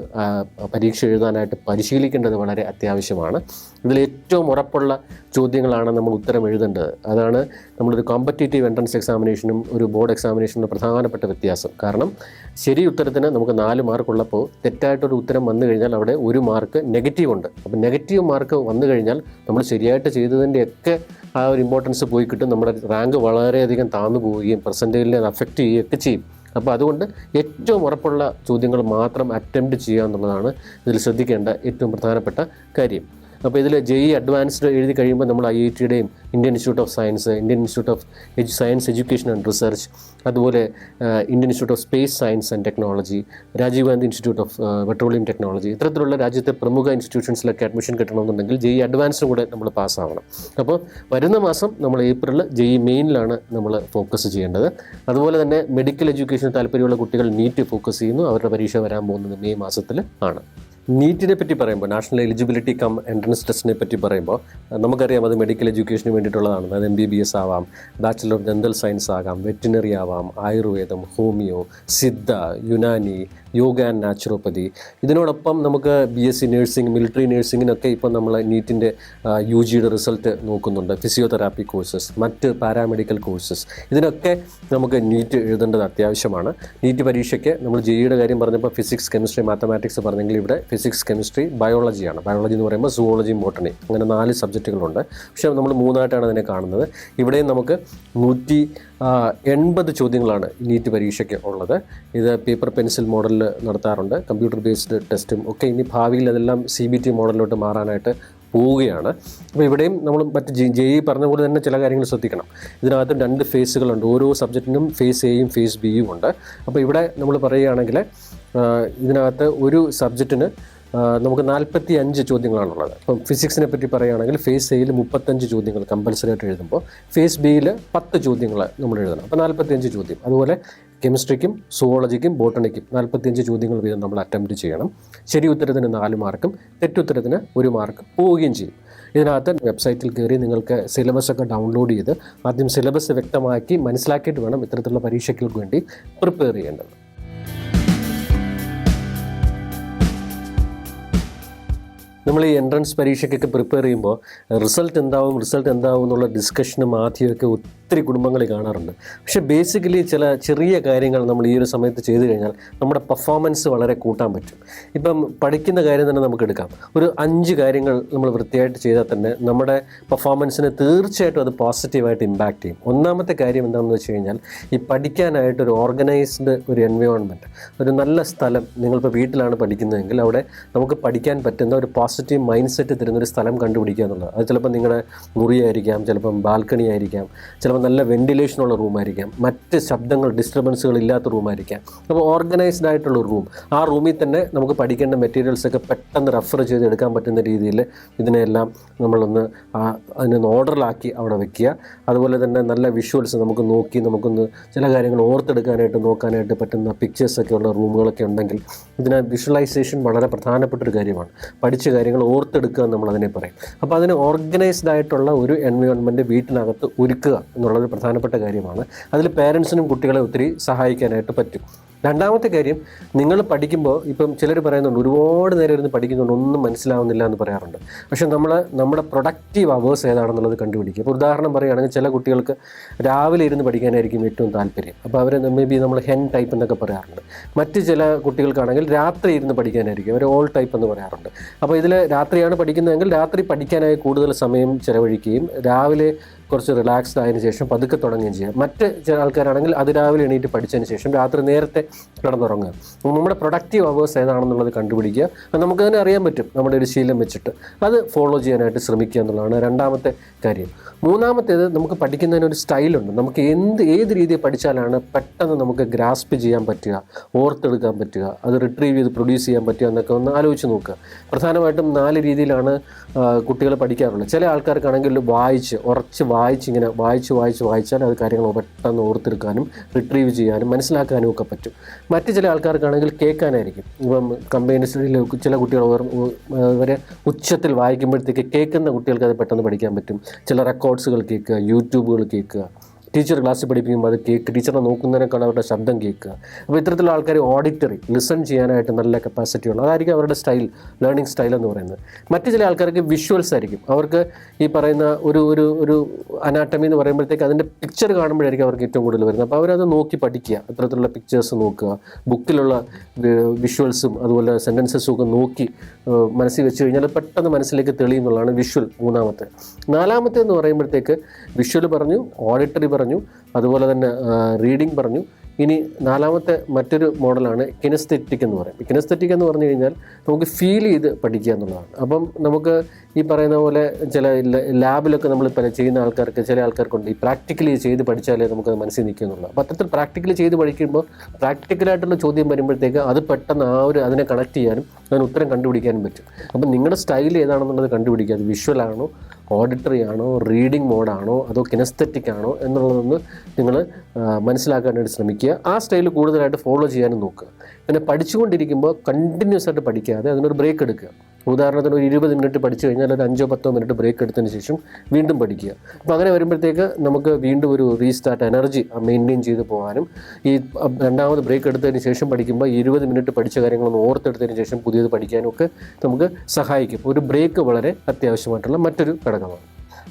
പരീക്ഷ എഴുതാനായിട്ട് പരിശീലിക്കേണ്ടത് വളരെ അത്യാവശ്യമാണ്. ഇതിൽ ഏറ്റവും ഉറപ്പുള്ള ചോദ്യങ്ങളാണ് നമ്മൾ ഉത്തരം എഴുതേണ്ടത്. അതാണ് നമ്മളൊരു കോമ്പറ്റേറ്റീവ് എൻട്രൻസ് എക്സാമിനേഷനും ഒരു ബോർഡ് എക്സാമിനേഷനും പ്രധാനപ്പെട്ട വ്യത്യാസം. കാരണം ശരി ഉത്തരത്തിന് നമുക്ക് 4 മാർക്കുള്ളപ്പോൾ തെറ്റായിട്ടൊരു ഉത്തരം വന്നു കഴിഞ്ഞാൽ അവിടെ 1 മാർക്ക് നെഗറ്റീവ് ഉണ്ട്. അപ്പോൾ നെഗറ്റീവ് മാർക്ക് വന്നു കഴിഞ്ഞാൽ നമ്മൾ ശരിയായിട്ട് ചെയ്തതിൻ്റെയൊക്കെ ആ ഒരു ഇമ്പോർട്ടൻസ് പോയി കിട്ടും. നമ്മുടെ റാങ്ക് വളരെയധികം താന്നു പോവുകയും പെർസെൻറ്റേജിനെ അത് അഫക്റ്റ് ചെയ്യുകയൊക്കെ ചെയ്യും. അപ്പോൾ അതുകൊണ്ട് ഏറ്റവും ഉറപ്പുള്ള ചോദ്യങ്ങൾ മാത്രം അറ്റംപ്റ്റ് ചെയ്യുക എന്നുള്ളതാണ് ഇതിൽ ശ്രദ്ധിക്കേണ്ട ഏറ്റവും പ്രധാനപ്പെട്ട കാര്യം. അപ്പോൾ ഇതിൽ അഡ്വാൻസ്ഡ് എഴുതി കഴിയുമ്പോൾ നമ്മൾ IITയുടെയും Indian institute of science, Indian institute of science education and research, അതുപോലെ Indian institute of space science and technology, Rajiv Gandhi institute of petroleum technology, ഇത്തരത്തിലുള്ള രാജ്യത്തെ പ്രമുഖ ഇൻസ്റ്റിറ്റ്യൂഷൻസിലൊക്കെ അഡ്മിഷൻ കിട്ടണമെന്നുണ്ടെങ്കിൽ അഡ്വാൻസ്ഡ് കൂടെ നമ്മൾ പാസ്സാവണം. അപ്പോൾ വരുന്ന മാസം നമ്മൾ ഏപ്രിൽ മെയിനിലാണ് നമ്മൾ ഫോക്കസ് ചെയ്യേണ്ടത്. അതുപോലെ തന്നെ മെഡിക്കൽ എഡ്യൂക്കേഷന് താല്പര്യമുള്ള കുട്ടികൾ നീറ്റ് ഫോക്കസ് ചെയ്യുന്നു. അവരുടെ പരീക്ഷ വരാൻ പോകുന്നത് മെയ് മാസത്തിൽ ആണ്. നീറ്റിനെ പറ്റി പറയുമ്പോൾ, നാഷണൽ എലിജിബിലിറ്റി കം എൻട്രൻസ് ടെസ്റ്റിനെ പറ്റി പറയുമ്പോൾ നമുക്കറിയാം അത് മെഡിക്കൽ എഡ്യൂക്കേഷന് വേണ്ടിയിട്ടുള്ളതാണ്. അത് MBBS ആവാം, ബാച്ചിലർ ഓഫ് ഡെൻ്റൽ സയൻസ് ആകാം, വെറ്റിനറി ആവാം, ആയുർവേദം, homeo, Siddha, Unani, yoga and naturopathy. ഇതിനോടൊപ്പം നമുക്ക് BSc നഴ്സിംഗ്, മിലിറ്ററി നഴ്സിങ്ങിനൊക്കെ ഇപ്പോൾ നമ്മൾ നീറ്റിൻ്റെ UGയുടെ റിസൾട്ട് നോക്കുന്നുണ്ട്. ഫിസിയോതെറാപ്പി കോഴ്സസ്, മറ്റ് പാരാമെഡിക്കൽ കോഴ്സസ്, ഇതിനൊക്കെ നമുക്ക് നീറ്റ് എഴുതേണ്ടത് അത്യാവശ്യമാണ്. നീറ്റ് പരീക്ഷയ്ക്ക് നമ്മൾ JEEയുടെ കാര്യം പറഞ്ഞപ്പോൾ ഫിസിക്സ്, കെമിസ്ട്രി, മാത്തമാറ്റിക്സ് പറഞ്ഞെങ്കിൽ ഇവിടെ ഫിസിക്സ്, കെമിസ്ട്രി, ബയോളജിയാണ്. ബയോളജി എന്ന് പറയുമ്പോൾ സുവോളജിയും ബോട്ടണി, അങ്ങനെ 4 സബ്ജക്റ്റുകളുണ്ട്. പക്ഷേ നമ്മൾ 3ആയിട്ടാണ് അതിനെ കാണുന്നത്. ഇവിടെയും നമുക്ക് 180 ചോദ്യങ്ങളാണ് നീറ്റ് പരീക്ഷയ്ക്ക് ഉള്ളത്. ഇത് പേപ്പർ പെൻസിൽ മോഡലിൽ നടത്താറുണ്ട്. കമ്പ്യൂട്ടർ ബേസ്ഡ് ടെസ്റ്റും ഒക്കെ ഇനി ഭാവിയിൽ അതെല്ലാം CBT മോഡലിലോട്ട് മാറാനായിട്ട് പോവുകയാണ്. അപ്പോൾ ഇവിടെയും നമ്മൾ മറ്റ് JEE പറഞ്ഞ പോലെ തന്നെ ചില കാര്യങ്ങൾ ശ്രദ്ധിക്കണം. ഇതിനകത്ത് 2 ഫേസുകളുണ്ട്. ഓരോ സബ്ജക്റ്റിനും ഫേസ് Aയും ഫേസ് Bയും ഉണ്ട്. അപ്പോൾ ഇവിടെ നമ്മൾ പറയുകയാണെങ്കിൽ ഇതിനകത്ത് ഒരു സബ്ജക്റ്റിന് നമുക്ക് 45 ചോദ്യങ്ങളാണുള്ളത്. അപ്പം ഫിസിക്സിനെ പറ്റി പറയുകയാണെങ്കിൽ ഫേസ് Aയിൽ 35 ചോദ്യങ്ങൾ കമ്പൽസറി ആയിട്ട് എഴുതുമ്പോൾ ഫേസ് Bയിൽ 10 ചോദ്യങ്ങൾ നമ്മൾ എഴുതണം. അപ്പോൾ 45 ചോദ്യം. അതുപോലെ കെമിസ്ട്രിക്കും സുവോളജിക്കും ബോട്ടണിക്കും 45 ചോദ്യങ്ങൾ വീതം നമ്മൾ അറ്റംപ്റ്റ് ചെയ്യണം. ശരി ഉത്തരത്തിന് 4 മാർക്കും തെറ്റുത്തരത്തിന് 1 മാർക്ക് പോവുകയും ചെയ്യും. ഇതിനകത്ത് വെബ്സൈറ്റിൽ കയറി നിങ്ങൾക്ക് സിലബസൊക്കെ ഡൗൺലോഡ് ചെയ്ത് ആദ്യം സിലബസ് വ്യക്തമാക്കി മനസ്സിലാക്കിയിട്ട് വേണം ഇത്തരത്തിലുള്ള പരീക്ഷയ്ക്ക് വേണ്ടി പ്രിപ്പയർ ചെയ്യേണ്ടത്. നമ്മൾ ഈ എൻട്രൻസ് പരീക്ഷയ്ക്കൊക്കെ പ്രിപ്പയർ ചെയ്യുമ്പോൾ റിസൾട്ട് എന്താവും എന്നുള്ള ഡിസ്കഷനും ആദ്യമൊക്കെ ഒത്തിരി കുടുംബങ്ങളിൽ കാണാറുണ്ട്. പക്ഷേ ബേസിക്കലി ചില ചെറിയ കാര്യങ്ങൾ നമ്മൾ ഈ ഒരു സമയത്ത് ചെയ്തു കഴിഞ്ഞാൽ നമ്മുടെ പെർഫോമൻസ് വളരെ കൂട്ടാൻ പറ്റും. ഇപ്പം പഠിക്കുന്ന കാര്യം തന്നെ നമുക്ക് എടുക്കാം. ഒരു 5 കാര്യങ്ങൾ നമ്മൾ വൃത്തിയായിട്ട് ചെയ്താൽ തന്നെ നമ്മുടെ പെർഫോമൻസിനെ തീർച്ചയായിട്ടും അത് പോസിറ്റീവായിട്ട് ഇമ്പാക്റ്റ് ചെയ്യും. ഒന്നാമത്തെ കാര്യം എന്താണെന്ന് വെച്ച് കഴിഞ്ഞാൽ ഈ പഠിക്കാനായിട്ടൊരു ഓർഗനൈസ്ഡ് ഒരു എൻവയോൺമെൻറ്റ്, ഒരു നല്ല സ്ഥലം. നിങ്ങളിപ്പോൾ വീട്ടിലാണ് പഠിക്കുന്നതെങ്കിൽ അവിടെ നമുക്ക് പഠിക്കാൻ പറ്റുന്ന ഒരു പോസിറ്റീവ് മൈൻഡ് സെറ്റ് തരുന്നൊരു സ്ഥലം കണ്ടുപിടിക്കുക എന്നുള്ളത്. അത് ചിലപ്പോൾ നിങ്ങളുടെ മുറിയായിരിക്കാം, ചിലപ്പം ബാൽക്കണി ആയിരിക്കാം, ചിലപ്പോൾ നല്ല വെന്റിലേഷനുള്ള റൂമായിരിക്കാം, മറ്റ് ശബ്ദങ്ങൾ ഡിസ്റ്റർബൻസുകൾ ഇല്ലാത്ത റൂമായിരിക്കാം. അപ്പോൾ ഓർഗനൈസ്ഡ് ആയിട്ടുള്ള ഒരു റൂം, ആ റൂമിൽ തന്നെ നമുക്ക് പഠിക്കേണ്ട മെറ്റീരിയൽസൊക്കെ പെട്ടെന്ന് റെഫർ ചെയ്ത് എടുക്കാൻ പറ്റുന്ന രീതിയിൽ ഇതിനെല്ലാം നമ്മളൊന്ന് അതിനൊന്ന് ഓർഡറിലാക്കി അവിടെ വെക്കുക. അതുപോലെ തന്നെ നല്ല വിഷ്വൽസ് നമുക്ക് നോക്കി നമുക്കൊന്ന് ചില കാര്യങ്ങൾ ഓർത്തെടുക്കാനായിട്ട് നോക്കാനായിട്ട് പറ്റുന്ന പിക്ചേഴ്സൊക്കെ ഉള്ള റൂമുകളൊക്കെ ഉണ്ടെങ്കിൽ ഇതിന് വിഷ്വലൈസേഷൻ വളരെ പ്രധാനപ്പെട്ടൊരു കാര്യമാണ്. പഠിച്ച കാര്യങ്ങൾ ഓർത്തെടുക്കുക എന്ന് നമ്മളതിനെ പറയും. അപ്പോൾ അതിന് ഓർഗനൈസ്ഡ് ആയിട്ടുള്ള ഒരു എൻവയോൺമെൻറ്റ് വീട്ടിനകത്ത് ഒരുക്കുക എന്നുള്ളത് പ്രധാനപ്പെട്ട കാര്യമാണ്. അതിൽ പേരൻസിനും കുട്ടികളെ ഒത്തിരി സഹായിക്കാനായിട്ട് പറ്റും. രണ്ടാമത്തെ കാര്യം, നിങ്ങൾ പഠിക്കുമ്പോൾ ഇപ്പം ചിലർ പറയുന്നുണ്ട് ഒരുപാട് നേരം ഇരുന്ന് പഠിക്കുന്നുണ്ട്, ഒന്നും മനസ്സിലാവുന്നില്ല എന്ന് പറയാറുണ്ട്. പക്ഷേ നമ്മുടെ പ്രൊഡക്റ്റീവ് അവേഴ്സ് ഏതാണെന്നുള്ളത് കണ്ടുപിടിക്കുക. ഇപ്പോൾ ഉദാഹരണം പറയുകയാണെങ്കിൽ ചില കുട്ടികൾക്ക് രാവിലെ ഇരുന്ന് പഠിക്കാനായിരിക്കും ഏറ്റവും താല്പര്യം. അപ്പോൾ അവർ നമ്മൾ ഹെൻ ടൈപ്പ് എന്നൊക്കെ പറയാറുണ്ട്. മറ്റ് ചില കുട്ടികൾക്കാണെങ്കിൽ രാത്രി ഇരുന്ന് പഠിക്കാനായിരിക്കും, അവർ ഓൾ ടൈപ്പ് എന്ന് പറയാറുണ്ട്. അപ്പോൾ ഇതിൽ രാത്രിയാണ് പഠിക്കുന്നതെങ്കിൽ രാത്രി പഠിക്കാനായി കൂടുതൽ സമയം ചിലവഴിക്കുകയും രാവിലെ കുറച്ച് റിലാക്സ്ഡ് ആയതിനു ശേഷം പതുക്കെ തുടങ്ങുകയും ചെയ്യാം. മറ്റ് ചില ആൾക്കാരാണെങ്കിൽ അതിരാവിലെ എണീറ്റ് പഠിച്ചതിന് ശേഷം രാത്രി നേരത്തെ കിടന്നുറങ്ങുക. നമ്മുടെ പ്രൊഡക്റ്റീവ് അവേഴ്സ് ഏതാണെന്നുള്ളത് കണ്ടുപിടിക്കുക. അത് നമുക്ക് തന്നെ അറിയാൻ പറ്റും നമ്മുടെ ഒരു ശീലം വെച്ചിട്ട്. അത് ഫോളോ ചെയ്യാനായിട്ട് ശ്രമിക്കുക എന്നുള്ളതാണ് രണ്ടാമത്തെ കാര്യം. മൂന്നാമത്തേത്, നമുക്ക് പഠിക്കുന്നതിനൊരു സ്റ്റൈലുണ്ട്. നമുക്ക് ഏത് രീതിയിൽ പഠിച്ചാലാണ് പെട്ടെന്ന് നമുക്ക് ഗ്രാസ്പ് ചെയ്യാൻ പറ്റുക, ഓർത്തെടുക്കാൻ പറ്റുക, അത് റിട്രീവ് ചെയ്ത് പ്രൊഡ്യൂസ് ചെയ്യാൻ പറ്റുക എന്നൊക്കെ ഒന്ന് ആലോചിച്ച് നോക്കുക. പ്രധാനമായിട്ടും 4 രീതിയിലാണ് കുട്ടികൾ പഠിക്കാറുള്ളത്. ചില ആൾക്കാർക്കാണെങ്കിൽ ഇങ്ങനെ വായിച്ചാൽ അത് കാര്യങ്ങൾ പെട്ടെന്ന് ഓർത്തെടുക്കാനും റിട്രീവ് ചെയ്യാനും മനസ്സിലാക്കാനും ഒക്കെ പറ്റും. മറ്റ് ചില ആൾക്കാർക്കാണെങ്കിൽ കേൾക്കാനായിരിക്കും. ഇപ്പം കമ്പൈൻഡ് സ്റ്റഡിയിൽ ചില കുട്ടികൾ വരെ ഉച്ചത്തിൽ വായിക്കുമ്പോഴത്തേക്ക് കേൾക്കുന്ന കുട്ടികൾക്ക് അത് പെട്ടെന്ന് പഠിക്കാൻ പറ്റും. ചില റെക്കോർഡ്സുകൾ കേൾക്കുക, യൂട്യൂബുകൾ കേൾക്കുക, ടീച്ചർ ക്ലാസ്സിൽ പഠിപ്പിക്കുമ്പോൾ അത് ടീച്ചറെ നോക്കുന്നതിനേക്കാൾ അവരുടെ ശബ്ദം കേൾക്കുക. അപ്പോൾ ഇത്തരത്തിലുള്ള ആൾക്കാർ ഓഡിറ്ററി ലിസൺ ചെയ്യാനായിട്ട് നല്ല കപ്പാസിറ്റി ഉള്ളത്, അതായിരിക്കും അവരുടെ ലേണിംഗ് സ്റ്റൈൽ എന്ന് പറയുന്നത്. മറ്റു ചില ആൾക്കാർക്ക് വിഷ്വൽസ് ആയിരിക്കും. അവർക്ക് ഈ പറയുന്ന ഒരു അനാട്ടമി എന്ന് പറയുമ്പോഴത്തേക്ക് അതിൻ്റെ പിക്ചർ കാണുമ്പോഴായിരിക്കും അവർക്ക് ഏറ്റവും കൂടുതൽ വരുന്നത്. അപ്പോൾ അവരത് നോക്കി പഠിക്കുക, ഇത്തരത്തിലുള്ള പിക്ചേഴ്സ് നോക്കുക, ബുക്കിലുള്ള വിഷ്വൽസും അതുപോലെ സെൻറ്റൻസസും ഒക്കെ നോക്കി മനസ്സിൽ വെച്ച് കഴിഞ്ഞാൽ പെട്ടെന്ന് മനസ്സിലേക്ക് തെളിയുന്നുള്ളതാണ് വിഷ്വൽ. മൂന്നാമത്തെ. നാലാമത്തെ എന്ന് പറയുമ്പോഴത്തേക്ക് വിഷ്വൽ പറഞ്ഞു, ഓഡിറ്ററി പറഞ്ഞു, അതുപോലെ തന്നെ റീഡിംഗ് പറഞ്ഞു. ഇനി നാലാമത്തെ മറ്റൊരു മോഡലാണ് കിനസ്തെറ്റിക് എന്ന് പറയും. കിനസ്തെറ്റിക് എന്ന് പറഞ്ഞു കഴിഞ്ഞാൽ നമുക്ക് ഫീൽ ചെയ്ത് പഠിക്കുക എന്നുള്ളതാണ്. അപ്പം നമുക്ക് ഈ പറയുന്ന പോലെ ചില ലാബിലൊക്കെ നമ്മൾ ചെയ്യുന്ന ചില ആൾക്കാർക്കുണ്ട് ഈ പ്രാക്ടിക്കലി ചെയ്ത് പഠിച്ചാലേ നമുക്കത് മനസ്സിൽ നിൽക്കുക എന്നുള്ളത്. അപ്പോൾ അത്തരത്തിൽ പ്രാക്ടിക്കലി ചെയ്ത് പഠിക്കുമ്പോൾ പ്രാക്ടിക്കലായിട്ടുള്ള ചോദ്യം വരുമ്പോഴത്തേക്ക് അത് പെട്ടെന്ന് അതിനെ കണക്ട് ചെയ്യാനും അതിന് ഉത്തരം കണ്ടുപിടിക്കാനും പറ്റും. അപ്പം നിങ്ങളുടെ സ്റ്റൈൽ ഏതാണെന്നുള്ളത് കണ്ടുപിടിക്കുക. അത് വിഷ്വലാണോ, ഓഡിറ്ററി ആണോ, റീഡിംഗ് മോഡാണോ, അതോ കിനസ്തെറ്റിക് ആണോ എന്നുള്ളതൊന്ന് നിങ്ങൾ മനസ്സിലാക്കാനായിട്ട് ശ്രമിക്കുക. ആ സ്റ്റൈൽ കൂടുതലായിട്ട് ഫോളോ ചെയ്യാനും നോക്കുക. പിന്നെ പഠിച്ചുകൊണ്ടിരിക്കുമ്പോൾ കണ്ടിന്യൂസ് ആയിട്ട് പഠിക്കാതെ അതിനൊരു ബ്രേക്ക് എടുക്കുക. ഉദാഹരണത്തിന് ഒരു 20 മിനിറ്റ് പഠിച്ചു കഴിഞ്ഞാൽ ഒരു 5-10 മിനിറ്റ് ബ്രേക്ക് എടുത്തതിന് ശേഷം വീണ്ടും പഠിക്കുക. അപ്പോൾ അങ്ങനെ വരുമ്പോഴത്തേക്ക് നമുക്ക് വീണ്ടും ഒരു റീസ്റ്റാർട്ട് എനർജി മെയിൻറ്റെയിൻ ചെയ്ത് പോകാനും ഈ രണ്ടാമത് ബ്രേക്ക് എടുത്തതിന് ശേഷം പഠിക്കുമ്പോൾ 20 മിനിറ്റ് പഠിച്ച കാര്യങ്ങളൊന്ന് ഓർത്തെടുത്തതിന് ശേഷം പുതിയത് പഠിക്കാനും ഒക്കെ നമുക്ക് സഹായിക്കും. ഒരു ബ്രേക്ക് വളരെ അത്യാവശ്യമായിട്ടുള്ള മറ്റൊരു ഘടകമാണ്.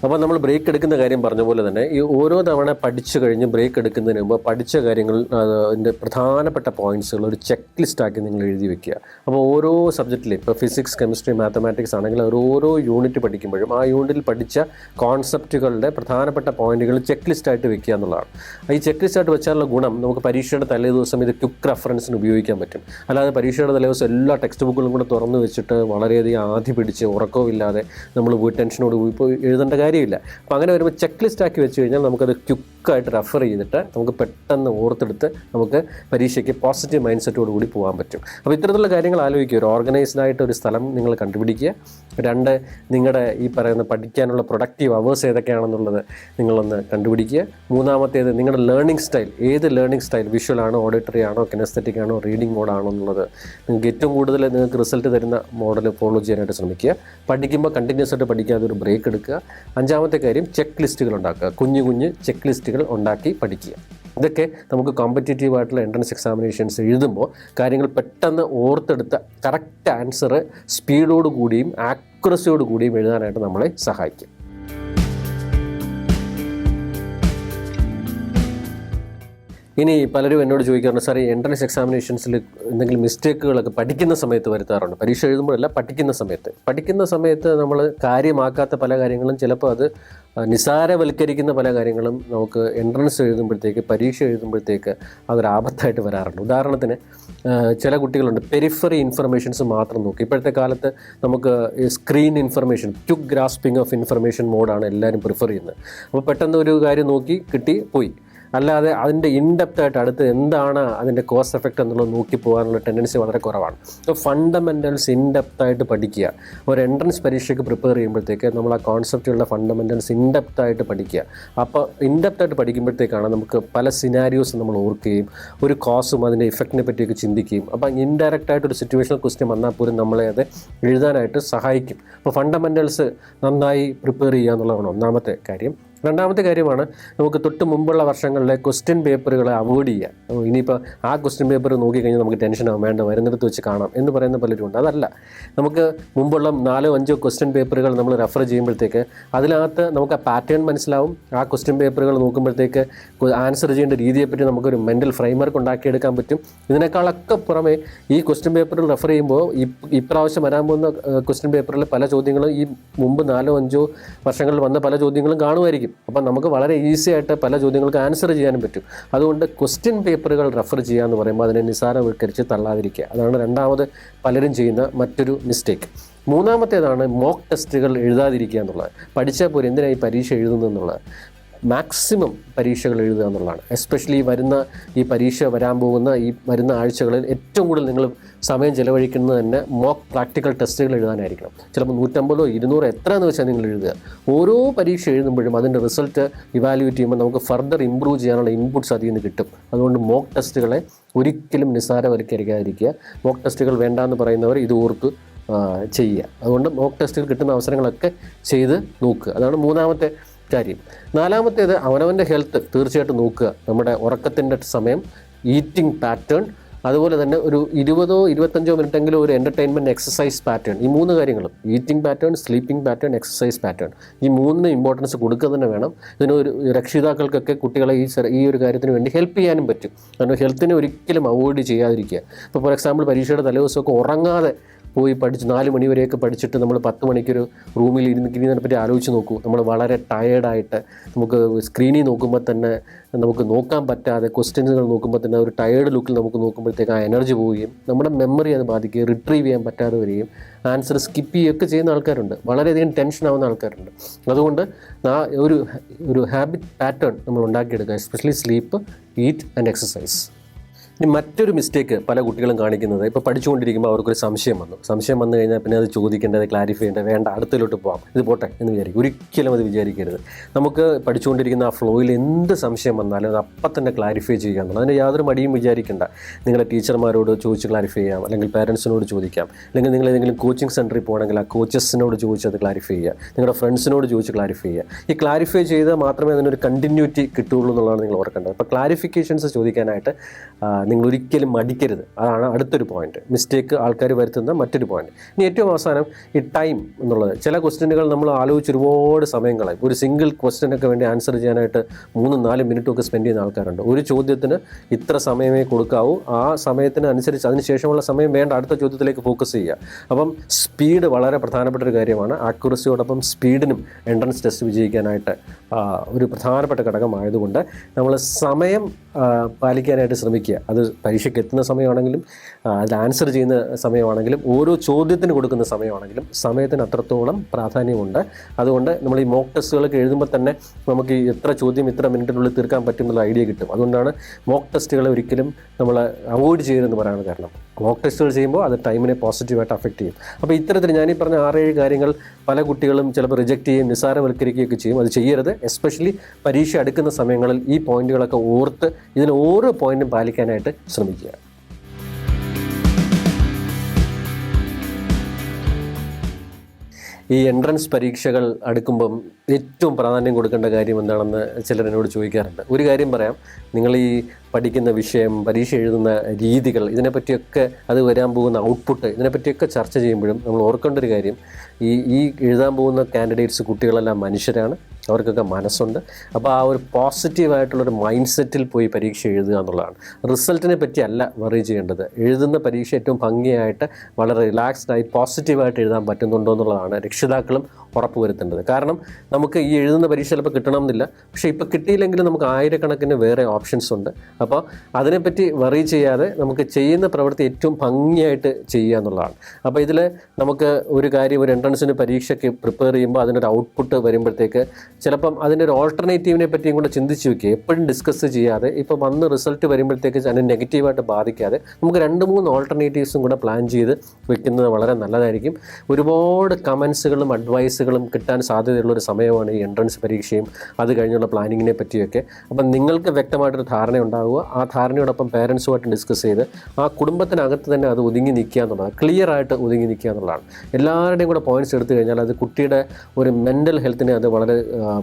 അപ്പോൾ നമ്മൾ ബ്രേക്ക് എടുക്കുന്ന കാര്യം പറഞ്ഞ പോലെ തന്നെ ഈ ഓരോ തവണ പഠിച്ചു കഴിഞ്ഞ് ബ്രേക്ക് എടുക്കുന്നതിന് മുമ്പ് പഠിച്ച കാര്യങ്ങൾ അതിൻ്റെ പ്രധാനപ്പെട്ട പോയിൻറ്റ്സുകൾ ഒരു ചെക്ക് ലിസ്റ്റാക്കി നിങ്ങൾ എഴുതി വെക്കുക. അപ്പോൾ ഓരോ സബ്ജക്റ്റിലും ഇപ്പോൾ ഫിസിക്സ്, കെമിസ്ട്രി, മാത്തമാറ്റിക്സ് ആണെങ്കിൽ ഓരോ യൂണിറ്റ് പഠിക്കുമ്പോഴും ആ യൂണിറ്റിൽ പഠിച്ച കോൺസെപ്റ്റുകളുടെ പ്രധാനപ്പെട്ട പോയിൻറ്റുകൾ ചെക്ക് ലിസ്റ്റായിട്ട് വെക്കുക എന്നുള്ളതാണ്. ഈ ചെക്ക് ലിസ്റ്റായിട്ട് വെച്ചാലുള്ള ഗുണം നമുക്ക് പരീക്ഷയുടെ തലേ ദിവസം ഇത് ക്വിക്ക് റെഫറൻസിന് ഉപയോഗിക്കാൻ പറ്റും. അല്ലാതെ പരീക്ഷയുടെ തലേ ദിവസം എല്ലാ ടെക്സ്റ്റ് ബുക്കുകളും കൂടെ തുറന്നു വെച്ചിട്ട് വളരെയധികം ആധി പിടിച്ച് ഉറക്കമില്ലാതെ നമ്മൾ ടെൻഷനോട് ഇപ്പോൾ എഴുതേണ്ട കാര്യമില്ല. അപ്പോൾ അങ്ങനെ വരുമ്പോൾ ചെക്ക് ലിസ്റ്റാക്കി വെച്ച് കഴിഞ്ഞാൽ നമുക്കത് ക്വിക്കായിട്ട് റെഫർ ചെയ്തിട്ട് നമുക്ക് പെട്ടെന്ന് ഓർത്തെടുത്ത് നമുക്ക് പരീക്ഷയ്ക്ക് പോസിറ്റീവ് മൈൻഡ് സെറ്റോട് കൂടി പോകാൻ പറ്റും. അപ്പോൾ ഇത്തരത്തിലുള്ള കാര്യങ്ങൾ ആലോചിക്കുക. ഒരു ഓർഗനൈസ്ഡ് ആയിട്ട് ഒരു സ്ഥലം നിങ്ങൾ കണ്ടുപിടിക്കുക. 2, നിങ്ങളുടെ ഈ പറയുന്ന പഠിക്കാനുള്ള പ്രൊഡക്റ്റീവ് അവേഴ്സ് ഏതൊക്കെയാണെന്നുള്ളത് നിങ്ങളൊന്ന് കണ്ടുപിടിക്കുക. 3-ാമത്തേത് നിങ്ങളുടെ ലേണിംഗ് സ്റ്റൈൽ, ഏത് ലേണിംഗ് സ്റ്റൈൽ, വിഷ്വൽ ആണോ, ഓഡിറ്ററി ആണോ, കിനസ്തെറ്റിക് ആണോ, റീഡിംഗ് മോഡാണോ എന്നുള്ളത് നിങ്ങൾക്ക് ഏറ്റവും കൂടുതൽ നിങ്ങൾക്ക് റിസൾട്ട് തരുന്ന മോഡൽ ഫോളോ ചെയ്യാനായിട്ട് ശ്രമിക്കുക. പഠിക്കുമ്പോൾ കണ്ടിന്യൂസ് ആയിട്ട് പഠിക്കാതെ ഒരു ബ്രേക്ക് എടുക്കുക. 5-ാമത്തെ കാര്യം ചെക്ക് ലിസ്റ്റുകൾ ഉണ്ടാക്കുക. കുഞ്ഞു ചെക്ക് ലിസ്റ്റുകൾ ഉണ്ടാക്കി പഠിക്കുക. ഇതൊക്കെ നമുക്ക് കോമ്പറ്റേറ്റീവ് ആയിട്ടുള്ള എൻട്രൻസ് എക്സാമിനേഷൻസ് എഴുതുമ്പോൾ കാര്യങ്ങൾ പെട്ടെന്ന് ഓർത്തെടുത്ത കറക്റ്റ് ആൻസർ സ്പീഡോട് കൂടിയും ആക്യുറസിയോട് കൂടിയും എഴുതാനായിട്ട് നമ്മളെ സഹായിക്കും. ഇനി പലരും എന്നോട് ചോദിക്കാറുണ്ട്, സാർ ഈ എൻട്രൻസ് എക്സാമിനേഷൻസിൽ എന്തെങ്കിലും മിസ്റ്റേക്കുകളൊക്കെ പഠിക്കുന്ന സമയത്ത് വരുത്താറുണ്ട്. പരീക്ഷ എഴുതുമ്പോഴല്ല, പഠിക്കുന്ന സമയത്ത് നമ്മൾ കാര്യമാക്കാത്ത പല കാര്യങ്ങളും, ചിലപ്പോൾ അത് നിസാരവൽക്കരിക്കുന്ന പല കാര്യങ്ങളും നമുക്ക് എൻട്രൻസ് എഴുതുമ്പോഴത്തേക്ക്, പരീക്ഷ എഴുതുമ്പോഴത്തേക്ക് അതൊരു ആപത്തായിട്ട് വരാറുണ്ട്. ഉദാഹരണത്തിന് ചില കുട്ടികളുണ്ട് പെരിഫറി ഇൻഫർമേഷൻസ് മാത്രം നോക്കി. ഇപ്പോഴത്തെ കാലത്ത് നമുക്ക് screen information, quick grasping of information മോഡാണ് എല്ലാവരും പ്രിഫർ ചെയ്യുന്നത്. അപ്പോൾ പെട്ടെന്ന് ഒരു കാര്യം നോക്കി കിട്ടി പോയി, അല്ലാതെ അതിൻ്റെ ഇൻഡെപ്തായിട്ട് അടുത്ത് എന്താണ് അതിൻ്റെ കോസ്റ്റ് എഫക്റ്റ് എന്നുള്ളത് നോക്കി പോകാനുള്ള ടെൻഡൻസി വളരെ കുറവാണ്. അപ്പോൾ ഫണ്ടമെൻ്റൽസ് ഇൻഡെപ്തായിട്ട് പഠിക്കുക. ഒരു എൻട്രൻസ് പരീക്ഷയ്ക്ക് പ്രിപ്പയർ ചെയ്യുമ്പോഴത്തേക്ക് നമ്മൾ ആ കോൺസെപ്റ്റുകളുടെ ഫണ്ടമെൻ്റൽസ് ഇൻഡെപ്തായിട്ട് പഠിക്കുക. അപ്പോൾ ഇൻഡെപ്തായിട്ട് പഠിക്കുമ്പോഴത്തേക്കാണ് നമുക്ക് പല സിനാരിയോസ് നമ്മൾ ഓർക്കുകയും ഒരു കോസും അതിൻ്റെ ഇഫക്റ്റിനെ പറ്റിയൊക്കെ ചിന്തിക്കുകയും, അപ്പം ഇൻഡയറക്റ്റായിട്ട് ഒരു സിറ്റുവേഷണൽ ക്വസ്റ്റ്യൻ വന്നാൽ പോലും നമ്മളെ അത് എഴുതാനായിട്ട് സഹായിക്കും. അപ്പോൾ ഫണ്ടമെൻ്റൽസ് നന്നായി പ്രിപ്പയർ ചെയ്യുക എന്നുള്ളതാണ് ഒന്നാമത്തെ കാര്യം. 2-ാമത്തെ കാര്യമാണ് നമുക്ക് തൊട്ട് മുമ്പുള്ള വർഷങ്ങളിലെ ക്വസ്റ്റ്യൻ പേപ്പറുകളെ അവോയ്ഡ് ചെയ്യുക. ഇനിയിപ്പോൾ ആ ക്വസ്റ്റ്യൻ പേപ്പർ നോക്കിക്കഴിഞ്ഞാൽ നമുക്ക് ടെൻഷനാവും, വേണ്ട വരുന്നിടത്ത് വെച്ച് കാണാം എന്ന് പറയുന്ന പലരും ഉണ്ട്. അതല്ല, നമുക്ക് മുമ്പുള്ള 4-5 ക്വസ്റ്റ്യൻ പേപ്പറുകൾ നമ്മൾ റെഫർ ചെയ്യുമ്പോഴത്തേക്ക് അതിനകത്ത് നമുക്ക് ആ പാറ്റേൺ മനസ്സിലാവും. ആ ക്വസ്റ്റ്യൻ പേപ്പറുകൾ നോക്കുമ്പോഴത്തേക്ക് ആൻസർ ചെയ്യേണ്ട രീതിയെപ്പറ്റി നമുക്കൊരു മെൻ്റൽ ഫ്രെയിംവർക്ക് ഉണ്ടാക്കിയെടുക്കാൻ പറ്റും. ഇതിനേക്കാളൊക്കെ പുറമെ ഈ ക്വസ്റ്റ്യൻ പേപ്പറിൽ റെഫർ ചെയ്യുമ്പോൾ ഇപ്രാവശ്യം വരാൻ പോകുന്ന ക്വസ്റ്റ്യൻ പേപ്പറിൽ പല ചോദ്യങ്ങളും ഈ മുമ്പ് 4-5 വർഷങ്ങളിൽ വന്ന പല ചോദ്യങ്ങളും കാണുമായിരിക്കും. അപ്പം നമുക്ക് വളരെ ഈസി ആയിട്ട് പല ചോദ്യങ്ങൾക്ക് ആൻസർ ചെയ്യാനും പറ്റും. അതുകൊണ്ട് ക്വസ്റ്റ്യൻ പേപ്പറുകൾ റെഫർ ചെയ്യുക എന്ന് പറയുമ്പോൾ അതിനെ നിസ്സാരവൽക്കരിച്ച് തള്ളാതിരിക്കുക. അതാണ് 2-ാമത് പലരും ചെയ്യുന്ന മറ്റൊരു മിസ്റ്റേക്ക്. 3-ാമത്തേതാണ് മോക്ക് ടെസ്റ്റുകൾ എഴുതാതിരിക്കുക എന്നുള്ളത്. പഠിച്ചാൽ പോലും എന്തിനായി പരീക്ഷ എഴുതുന്നു എന്നുള്ളത്. മാക്സിമം പരീക്ഷകൾ എഴുതുക എന്നുള്ളതാണ്. എസ്പെഷ്യലി ഈ പരീക്ഷ വരാൻ പോകുന്ന ഈ വരുന്ന ആഴ്ചകളിൽ ഏറ്റവും കൂടുതൽ നിങ്ങൾ സമയം ചിലവഴിക്കുന്നത് തന്നെ മോക്ക് പ്രാക്ടിക്കൽ ടെസ്റ്റുകൾ എഴുതാനായിരിക്കണം. ചിലപ്പോൾ 150 200 എത്രയെന്ന് വെച്ചാൽ നിങ്ങൾ എഴുതുക. ഓരോ പരീക്ഷ എഴുതുമ്പോഴും അതിൻ്റെ റിസൾട്ട് ഇവാലുവേറ്റ് ചെയ്യുമ്പോൾ നമുക്ക് ഫർദർ ഇമ്പ്രൂവ് ചെയ്യാനുള്ള ഇൻപുട്സ് അതിൽ നിന്ന് കിട്ടും. അതുകൊണ്ട് മോക്ക് ടെസ്റ്റുകളെ ഒരിക്കലും നിസ്സാരവൽക്കരിക്കാതിരിക്കുക. മോക്ക് ടെസ്റ്റുകൾ വേണ്ടാന്ന് പറയുന്നവർ ഇത് ഓർത്ത് ചെയ്യുക. അതുകൊണ്ട് മോക്ക് ടെസ്റ്റുകൾ കിട്ടുന്ന അവസരങ്ങളൊക്കെ ചെയ്ത് നോക്കുക. അതാണ് 3-ാമത്തെ കാര്യം. 4-ാമത്തേത് അവനവൻ്റെ ഹെൽത്ത് തീർച്ചയായിട്ടും നോക്കുക. നമ്മുടെ ഉറക്കത്തിൻ്റെ സമയം, ഈറ്റിംഗ് പാറ്റേൺ, അതുപോലെ തന്നെ ഒരു 20-25 മിനിറ്റെങ്കിലും ഒരു എൻ്റർടൈൻമെൻറ്റ് എക്സസൈസ് പാറ്റേൺ. ഈ 3 കാര്യങ്ങളും, eating pattern, sleeping pattern, exercise pattern, ഈ 3 ഇമ്പോർട്ടൻസ് കൊടുക്കുക തന്നെ വേണം. ഇതിനൊരു രക്ഷിതാക്കൾക്കൊക്കെ കുട്ടികളെ ഈ ഒരു കാര്യത്തിന് വേണ്ടി ഹെൽപ്പ് ചെയ്യാനും പറ്റും. കാരണം ഹെൽത്തിനെ ഒരിക്കലും അവോയ്ഡ് ചെയ്യാതിരിക്കുക. ഇപ്പോൾ ഫോർ എക്സാമ്പിൾ പരീക്ഷയുടെ തലേദിവസമൊക്കെ ഉറങ്ങാതെ പോയി പഠിച്ച് 4 മണി വരെയൊക്കെ പഠിച്ചിട്ട് നമ്മൾ 10 മണിക്കൊരു റൂമിൽ ഇരുന്നതിനെ പറ്റി ആലോചിച്ച് നോക്കൂ. നമ്മൾ വളരെ ടയേർഡായിട്ട് നമുക്ക് സ്ക്രീനിൽ നോക്കുമ്പോൾ തന്നെ നമുക്ക് നോക്കാൻ പറ്റാതെ, ക്വസ്റ്റ്യൻസുകൾ നോക്കുമ്പോൾ തന്നെ ഒരു ടയേർഡ് ലുക്കിൽ നമുക്ക് നോക്കുമ്പോഴത്തേക്ക് ആ എനർജി പോവുകയും നമ്മുടെ മെമ്മറി അത് ബാധിക്കുകയും റിട്രീവ് ചെയ്യാൻ പറ്റാതെ വരികയും ആൻസർ സ്കിപ്പ് ചെയ്യുകയൊക്കെ ചെയ്യുന്ന ആൾക്കാരുണ്ട്. വളരെയധികം ടെൻഷൻ ആവുന്ന ആൾക്കാരുണ്ട്. അതുകൊണ്ട് ഒരു ഹാബിറ്റ് പാറ്റേൺ നമ്മൾ ഉണ്ടാക്കിയെടുക്കുക. Especially sleep, eat and exercise. ഇനി മറ്റൊരു മിസ്റ്റേക്ക് പല കുട്ടികളും കാണിക്കുന്നത്, ഇപ്പോൾ പഠിച്ചുകൊണ്ടിരിക്കുമ്പോൾ അവർക്കൊരു സംശയം വന്നു കഴിഞ്ഞാൽ പിന്നെ അത് ചോദിക്കേണ്ടത്, ക്ലാരിഫൈ ചെയ്യേണ്ടത്, വേണ്ട അടുത്തിലോട്ട് പോകാം, ഇത് പോട്ടെ എന്ന് വിചാരിക്കും. ഒരിക്കലും അത് വിചാരിക്കരുത്. നമുക്ക് പഠിച്ചുകൊണ്ടിരിക്കുന്ന ആ ഫ്ലോയിൽ എന്ത് സംശയം വന്നാലും അത് അപ്പം തന്നെ ക്ലാരിഫൈ ചെയ്യുക എന്നുള്ളത്. അതിന് യാതൊരു മടിയും വിചാരിക്കേണ്ട. നിങ്ങളെ ടീച്ചർമാരോട് ചോദിച്ച് ക്ലാരിഫൈ ചെയ്യാം, അല്ലെങ്കിൽ പാരൻസിനോട് ചോദിക്കാം, അല്ലെങ്കിൽ നിങ്ങൾ ഏതെങ്കിലും കോച്ചിങ് സെൻറ്ററിൽ പോകണമെങ്കിൽ ആ കോച്ചസിനോട് ചോദിച്ച് അത് ക്ലാരിഫൈ ചെയ്യുക, നിങ്ങളുടെ ഫ്രണ്ട്സിനോട് ചോദിച്ച് ക്ലാരിഫൈ ചെയ്യുക. ഈ ക്ലാരിഫൈ ചെയ്താൽ മാത്രമേ അതിനൊരു കണ്ടിന്യൂറ്റി കിട്ടുകയുള്ളൂ എന്നുള്ളതാണ് നിങ്ങൾ ഓർക്കേണ്ടത്. അപ്പോൾ ക്ലാരിഫിക്കേഷൻസ് ചോദിക്കാനായിട്ട് നിങ്ങൾ ഒരിക്കലും മടിക്കരുത്. അതാണ് അടുത്തൊരു പോയിന്റ്, മിസ്റ്റേക്ക് ആൾക്കാർ വരുത്തുന്ന മറ്റൊരു പോയിന്റ്. ഇനി ഏറ്റവും അവസാനം ഈ ടൈം എന്നുള്ളത്. ചില ക്വസ്റ്റ്യനുകൾ നമ്മൾ ആലോചിച്ച് ഒരുപാട് സമയം കളയും. ഒരു സിംഗിൾ ക്വസ്റ്റ്യനൊക്കെ വേണ്ടി ആൻസർ ചെയ്യാനായിട്ട് 3-4 മിനിറ്റൊക്കെ സ്പെൻഡ് ചെയ്യുന്ന ആൾക്കാരുണ്ട്. ഒരു ചോദ്യത്തിന് ഇത്ര സമയമേ കൊടുക്കാവൂ, ആ സമയത്തിന് അനുസരിച്ച് അതിന് ശേഷമുള്ള സമയം വേണ്ട, അടുത്ത ചോദ്യത്തിലേക്ക് ഫോക്കസ് ചെയ്യുക. അപ്പം സ്പീഡ് വളരെ പ്രധാനപ്പെട്ട ഒരു കാര്യമാണ്. ആക്യുറസിയോടൊപ്പം സ്പീഡിനും എൻട്രൻസ് ടെസ്റ്റ് വിജയിക്കാനായിട്ട് ഒരു പ്രധാനപ്പെട്ട ഘടകമായതുകൊണ്ട് നമ്മൾ സമയം പാലിക്കാനായിട്ട് ശ്രമിക്കുക. അത് പരീക്ഷയ്ക്ക് എത്തുന്ന സമയമാണെങ്കിലും അത് ആൻസർ ചെയ്യുന്ന സമയമാണെങ്കിലും ഓരോ ചോദ്യത്തിന് കൊടുക്കുന്ന സമയമാണെങ്കിലും സമയത്തിന് അത്രത്തോളം പ്രാധാന്യമുണ്ട്. അതുകൊണ്ട് നമ്മൾ ഈ മോക്ക് ടെസ്റ്റുകളൊക്കെ എഴുതുമ്പോൾ തന്നെ നമുക്ക് എത്ര ചോദ്യം ഇത്ര മിനിറ്റിനുള്ളിൽ തീർക്കാൻ പറ്റുമെന്നുള്ള ഐഡിയ കിട്ടും. അതുകൊണ്ടാണ് മോക്ക് ടെസ്റ്റുകളെ ഒരിക്കലും നമ്മൾ അവോയ്ഡ് ചെയ്യരുതെന്ന് പറയാനുള്ള കാരണം. മോക്ക് ടെസ്റ്റുകൾ ചെയ്യുമ്പോൾ അത് ടൈമിനെ പോസിറ്റീവായിട്ട് അഫക്റ്റ് ചെയ്യും. അപ്പോൾ ഇത്തരത്തിൽ ഞാനീ പറഞ്ഞ 6-7 കാര്യങ്ങൾ പല കുട്ടികളും ചിലപ്പോൾ റിജക്റ്റ് ചെയ്യുകയും നിസ്സാരവൽക്കരിക്കുകയൊക്കെ ചെയ്യും. അത് ചെയ്യരുത്. എസ്പെഷ്യലി പരീക്ഷ അടുക്കുന്ന സമയങ്ങളിൽ ഈ പോയിന്റുകളൊക്കെ ഓർത്ത് ഇതിൽ ഓരോ പോയിന്റും പാലിക്കാനായിട്ട് ശ്രമിക്കുക. ഈ എൻട്രൻസ് പരീക്ഷകൾ അടുക്കുമ്പം ഏറ്റവും പ്രാധാന്യം കൊടുക്കേണ്ട കാര്യം എന്താണെന്ന് ചിലർ എന്നോട് ചോദിക്കാറുണ്ട്. ഒരു കാര്യം പറയാം, നിങ്ങൾ ഈ പഠിക്കുന്ന വിഷയം, പരീക്ഷ എഴുതുന്ന രീതികൾ, ഇതിനെപ്പറ്റിയൊക്കെ അത് വരാൻ പോകുന്ന ഔട്ട്പുട്ട്, ഇതിനെപ്പറ്റിയൊക്കെ ചർച്ച ചെയ്യുമ്പോഴും നമ്മൾ ഓർക്കേണ്ട ഒരു കാര്യം, ഈ എഴുതാൻ പോകുന്ന കാൻഡിഡേറ്റ്സ് കുട്ടികളെല്ലാം മനുഷ്യരാണ്, അവർക്കൊക്കെ മനസ്സുണ്ട്. അപ്പോൾ ആ ഒരു പോസിറ്റീവായിട്ടുള്ളൊരു മൈൻഡ് സെറ്റിൽ പോയി പരീക്ഷ എഴുതുക എന്നുള്ളതാണ്. റിസൾട്ടിനെ പറ്റിയല്ല വറി ചെയ്യേണ്ടത്. എഴുതുന്ന പരീക്ഷ ഏറ്റവും ഭംഗിയായിട്ട് വളരെ റിലാക്സ്ഡായി പോസിറ്റീവായിട്ട് എഴുതാൻ പറ്റുന്നുണ്ടോ എന്നുള്ളതാണ് രക്ഷിതാക്കളും ഉറപ്പുവരുത്തേണ്ടത്. കാരണം നമുക്ക് ഈ എഴുതുന്ന പരീക്ഷ ചിലപ്പോൾ കിട്ടണമെന്നില്ല, പക്ഷേ ഇപ്പോൾ കിട്ടിയില്ലെങ്കിലും നമുക്ക് ആയിരക്കണക്കിന് വേറെ ഓപ്ഷൻസ് ഉണ്ട്. അപ്പോൾ അതിനെപ്പറ്റി വറി ചെയ്യാതെ നമുക്ക് ചെയ്യുന്ന പ്രവൃത്തി ഏറ്റവും ഭംഗിയായിട്ട് ചെയ്യുക എന്നുള്ളതാണ്. അപ്പോൾ ഇതിൽ നമുക്ക് ഒരു കാര്യം, ഒരു എൻട്രൻസിന് പരീക്ഷയ്ക്ക് പ്രിപ്പയർ ചെയ്യുമ്പോൾ അതിനൊരു ഔട്ട്പുട്ട് വരുമ്പോഴത്തേക്ക് ചിലപ്പം അതിൻ്റെ ഒരു ഓൾട്ടർനേറ്റീവിനെ പറ്റിയും കൂടെ ചിന്തിച്ച് വയ്ക്കുക. എപ്പോഴും ഡിസ്കസ് ചെയ്യാതെ ഇപ്പോൾ വന്ന് റിസൾട്ട് വരുമ്പോഴത്തേക്ക് അതിനെ നെഗറ്റീവായിട്ട് ബാധിക്കാതെ നമുക്ക് 2-3 ഓൾട്ടർനേറ്റീവ്സും കൂടെ പ്ലാൻ ചെയ്ത് വെക്കുന്നത് വളരെ നല്ലതായിരിക്കും. ഒരുപാട് കമൻസുകളും അഡ്വൈസുകളും കിട്ടാൻ സാധ്യതയുള്ളൊരു സമയമാണ് ഈ എൻട്രൻസ് പരീക്ഷയും അത് കഴിഞ്ഞുള്ള പ്ലാനിങ്ങിനെ പറ്റിയൊക്കെ. അപ്പം നിങ്ങൾക്ക് വ്യക്തമായിട്ടൊരു ധാരണ ഉണ്ടാവുക, ആ ധാരണയോടൊപ്പം പേരൻസുമായിട്ട് ഡിസ്കസ് ചെയ്ത് ആ കുടുംബത്തിനകത്ത് തന്നെ അത് ഒതുങ്ങി നിൽക്കുക എന്നുള്ളതാണ്, ക്ലിയറായിട്ട് ഒതുങ്ങി നിൽക്കുക എന്നുള്ളതാണ്. എല്ലാവരുടെയും കൂടെ പോയിൻറ്റ്സ് എടുത്തു കഴിഞ്ഞാൽ അത് കുട്ടിയുടെ ഒരു മെൻ്റൽ ഹെൽത്തിനെ അത് വളരെ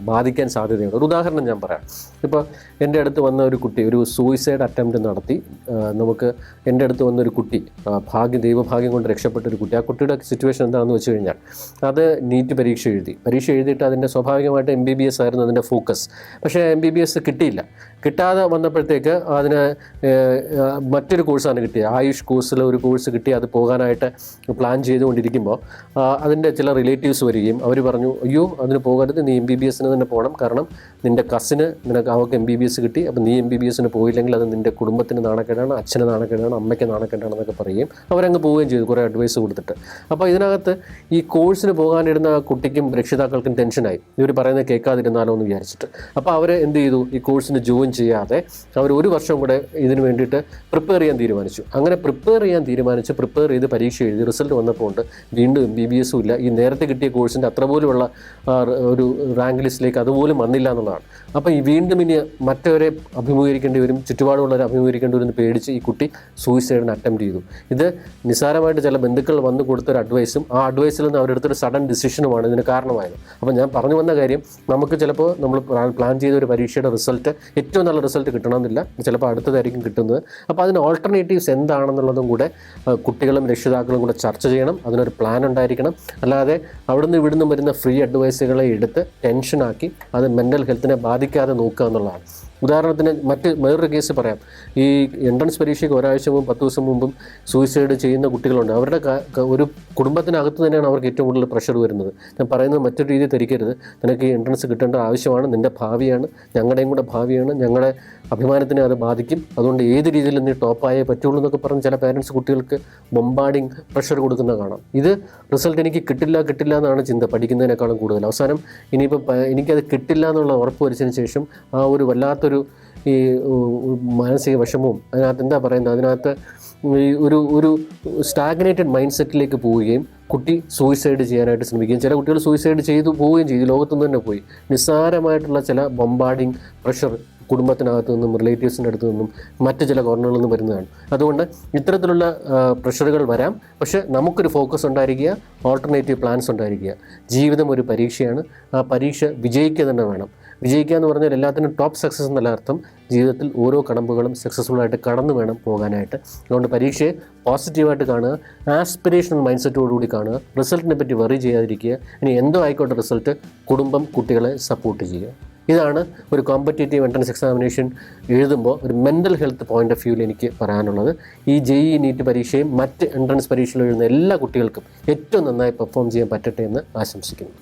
ബാധിക്കാൻ സാധ്യതയുണ്ട്. ഒരു ഉദാഹരണം ഞാൻ പറയാം. ഇപ്പോൾ എൻ്റെ അടുത്ത് വന്ന ഒരു കുട്ടി ഒരു സൂയിസൈഡ് അറ്റംപ്റ്റ് നടത്തി. എൻ്റെ അടുത്ത് വന്നൊരു കുട്ടി ദൈവഭാഗ്യം കൊണ്ട് രക്ഷപ്പെട്ടൊരു കുട്ടി. ആ കുട്ടിയുടെ സിറ്റുവേഷൻ എന്താണെന്ന് വെച്ച് കഴിഞ്ഞാൽ അത് നീറ്റ് പരീക്ഷ എഴുതിയിട്ട് അതിൻ്റെ സ്വാഭാവികമായിട്ട് MBBS ആയിരുന്നു അതിൻ്റെ ഫോക്കസ്. പക്ഷേ MBBS കിട്ടാതെ വന്നപ്പോഴത്തേക്ക് അതിന് മറ്റൊരു കോഴ്സാണ് കിട്ടിയത്. ആയുഷ് കോഴ്സിൽ ഒരു കോഴ്സ് കിട്ടി. അത് പോകാനായിട്ട് പ്ലാൻ ചെയ്തുകൊണ്ടിരിക്കുമ്പോൾ അതിൻ്റെ ചില റിലേറ്റീവ്സ് വരികയും അവർ പറഞ്ഞു, അയ്യോ അതിന് പോകരുത്, നീ MBBSന് തന്നെ പോകണം, കാരണം നിൻ്റെ കസിന് അവൾക്ക് MBBS കിട്ടി, അപ്പോൾ നീ MBBSന് പോയില്ലെങ്കിൽ അത് നിൻ്റെ കുടുംബത്തിന് നാണക്കേടാണ്, അച്ഛന് നാണക്കേടാണ്, അമ്മയ്ക്ക് നാണക്കേടാണെന്നൊക്കെ പറയുകയും അവരങ്ങ് പോവുകയും ചെയ്തു, കുറേ അഡ്വൈസ് കൊടുത്തിട്ട്. അപ്പോൾ ഇതിനകത്ത് ഈ കോഴ്സിന് പോകാനിരുന്ന കുട്ടിക്കും രക്ഷിതാക്കൾക്കും ടെൻഷനായി, ഇവർ പറയുന്നത് കേൾക്കാതിരുന്നാലോ എന്ന് വിചാരിച്ചിട്ട്. അപ്പോൾ അവർ എന്ത് ചെയ്തു, ഈ കോഴ്സിന് ജോയിൻ ചെയ്യാതെ അവർ 1 വർഷം കൂടെ ഇതിന് വേണ്ടിയിട്ട് പ്രിപ്പയർ ചെയ്യാൻ തീരുമാനിച്ചു. അങ്ങനെ പ്രിപ്പയർ ചെയ്ത് പരീക്ഷ എഴുതി റിസൾട്ട് വന്നപ്പോൾ വീണ്ടും MBBSഉം ഇല്ല, ഈ നേരത്തെ കിട്ടിയ കോഴ്സിൻ്റെ അത്ര പോലുമുള്ള ഒരു റാങ്ക് ലിസ്റ്റിലേക്ക് അതുപോലും വന്നില്ല എന്നുള്ളതാണ്. അപ്പോൾ ഈ വീണ്ടും ഇനി മറ്റവരെ അഭിമുഖീകരിക്കേണ്ടി വരും, ചുറ്റുപാടുള്ളവരെ അഭിമുഖീകരിക്കേണ്ടി വരും എന്ന് പേടിച്ച് ഈ കുട്ടി സൂയിസൈഡിന് അറ്റംപ്റ്റ് ചെയ്തു. ഇത് നിസ്സാരമായിട്ട് ചില ബന്ധുക്കൾ വന്ന് കൊടുത്തൊരു അഡ്വൈസും ആ അഡ്വൈസിൽ നിന്ന് അവരെടുത്തൊരു സഡൻ ഡിസിഷനുമാണ് ഇതിന് കാരണമായത്. അപ്പോൾ ഞാൻ പറഞ്ഞു വന്ന കാര്യം, നമുക്ക് ചിലപ്പോൾ നമ്മൾ പ്ലാൻ ചെയ്ത ഒരു പരീക്ഷയുടെ റിസൾട്ട് ഏറ്റവും നല്ല റിസൾട്ട് കിട്ടണമെന്നില്ല, ചിലപ്പോൾ അടുത്തതായിരിക്കും കിട്ടുന്നത്. അപ്പോൾ അതിന് ഓൾട്ടർനേറ്റീവ്സ് എന്താണെന്നുള്ളതും കൂടെ കുട്ടികളും രക്ഷിതാക്കളും കൂടെ ചർച്ച ചെയ്യണം. അതിനൊരു പ്ലാൻ ഉണ്ടായിരിക്കണം. അല്ലാതെ അവിടുന്ന് ഇവിടുന്ന് വരുന്ന ഫ്രീ അഡ്വൈസുകളെ എടുത്ത് ടെൻഷനാക്കി അത് മെൻ്റൽ ഹെൽത്തിനെ ബാധിക്കാതെ നോക്കുക എന്നുള്ളതാണ്. ഉദാഹരണത്തിന് വേറൊരു കേസ് പറയാം. ഈ എൻട്രൻസ് പരീക്ഷയ്ക്ക് ഒരാഴ്ച മുമ്പ് 10 ദിവസം മുമ്പും സൂയിസൈഡ് ചെയ്യുന്ന കുട്ടികളുണ്ട്. അവരുടെ ഒരു കുടുംബത്തിനകത്ത് തന്നെയാണ് അവർക്ക് ഏറ്റവും കൂടുതൽ പ്രഷർ വരുന്നത്. ഞാൻ പറയുന്നത് മറ്റൊരു രീതിയിൽ ധരിക്കരുത്. നിനക്ക് ഈ എൻട്രൻസ് കിട്ടേണ്ട ആവശ്യമാണ്, നിൻ്റെ ഭാവിയാണ്, ഞങ്ങളുടെയും കൂടെ ഭാവിയാണ്, ഞങ്ങളുടെ അഭിമാനത്തിനെ അത് ബാധിക്കും, അതുകൊണ്ട് ഏത് രീതിയിൽ നീ ടോപ്പായേ പറ്റുള്ളൂ എന്നൊക്കെ പറഞ്ഞ് ചില പേരൻസ് കുട്ടികൾക്ക് ബൊമ്പാർഡിങ് പ്രഷർ കൊടുക്കുന്ന കാണാം. ഇത് റിസൾട്ട് എനിക്ക് കിട്ടില്ല എന്നാണ് ചിന്ത, പഠിക്കുന്നതിനേക്കാളും കൂടുതൽ. അവസാനം ഇനിയിപ്പോൾ എനിക്കത് കിട്ടില്ല എന്നുള്ള ഉറപ്പ് വരച്ചതിന് ശേഷം ആ ഒരു വല്ലാത്തൊരു ഈ മാനസിക വിഷമവും അതിനകത്ത് എന്താ പറയുന്നത്, അതിനകത്ത് ഈ ഒരു സ്റ്റാഗ്നേറ്റഡ് മൈൻഡ് സെറ്റിലേക്ക് പോവുകയും കുട്ടി സൂയിസൈഡ് ചെയ്യാനായിട്ട് ശ്രമിക്കുകയും ചില കുട്ടികൾ സൂയിസൈഡ് ചെയ്തു പോവുകയും ചെയ്തു, ലോകത്തുനിന്ന് തന്നെ പോയി. നിസ്സാരമായിട്ടുള്ള ചില ബൊമ്പാർഡിങ് പ്രഷർ കുടുംബത്തിനകത്തു നിന്നും റിലേറ്റീവ്സിൻ്റെ അടുത്തു നിന്നും മറ്റ് ചില കോർണറുകളിൽ നിന്നും വരുന്നതാണ്. അതുകൊണ്ട് ഇത്തരത്തിലുള്ള പ്രഷറുകൾ വരാം, പക്ഷേ നമുക്കൊരു ഫോക്കസ് ഉണ്ടായിരിക്കുക, ഓൾട്ടർനേറ്റീവ് പ്ലാൻസ് ഉണ്ടായിരിക്കുക. ജീവിതം ഒരു പരീക്ഷയാണ്, ആ പരീക്ഷ വിജയിക്കുക തന്നെ വേണം. വിജയിക്കുക എന്ന് പറഞ്ഞാൽ എല്ലാത്തിനും ടോപ്പ് സക്സസ് എന്നല്ല അർത്ഥം. ജീവിതത്തിൽ ഓരോ കടമ്പകളും സക്സസ്ഫുള്ളായിട്ട് കടന്നു വേണം പോകാനായിട്ട്. അതുകൊണ്ട് പരീക്ഷയെ പോസിറ്റീവായിട്ട് കാണുക, ആസ്പിറേഷണൽ മൈൻഡ് സെറ്റോടുകൂടി കാണുക, റിസൾട്ടിനെ പറ്റി വറി ചെയ്യാതിരിക്കുക. ഇനി എന്തോ ആയിക്കോട്ടെ റിസൾട്ട്, കുടുംബം, കുട്ടികളെ സപ്പോർട്ട് ചെയ്യുക. ഇതാണ് ഒരു കോമ്പറ്റേറ്റീവ് എൻട്രൻസ് എക്സാമിനേഷൻ എഴുതുമ്പോൾ ഒരു മെൻ്റൽ ഹെൽത്ത് പോയിൻ്റ് ഓഫ് വ്യൂവിൽ എനിക്ക് പറയാനുള്ളത്. ഈ JEE നീറ്റ് പരീക്ഷയും മറ്റ് എൻട്രൻസ് പരീക്ഷകളും എഴുതുന്ന എല്ലാ കുട്ടികൾക്കും ഏറ്റവും നന്നായി പെർഫോം ചെയ്യാൻ പറ്റട്ടെ എന്ന് ആശംസിക്കുന്നു.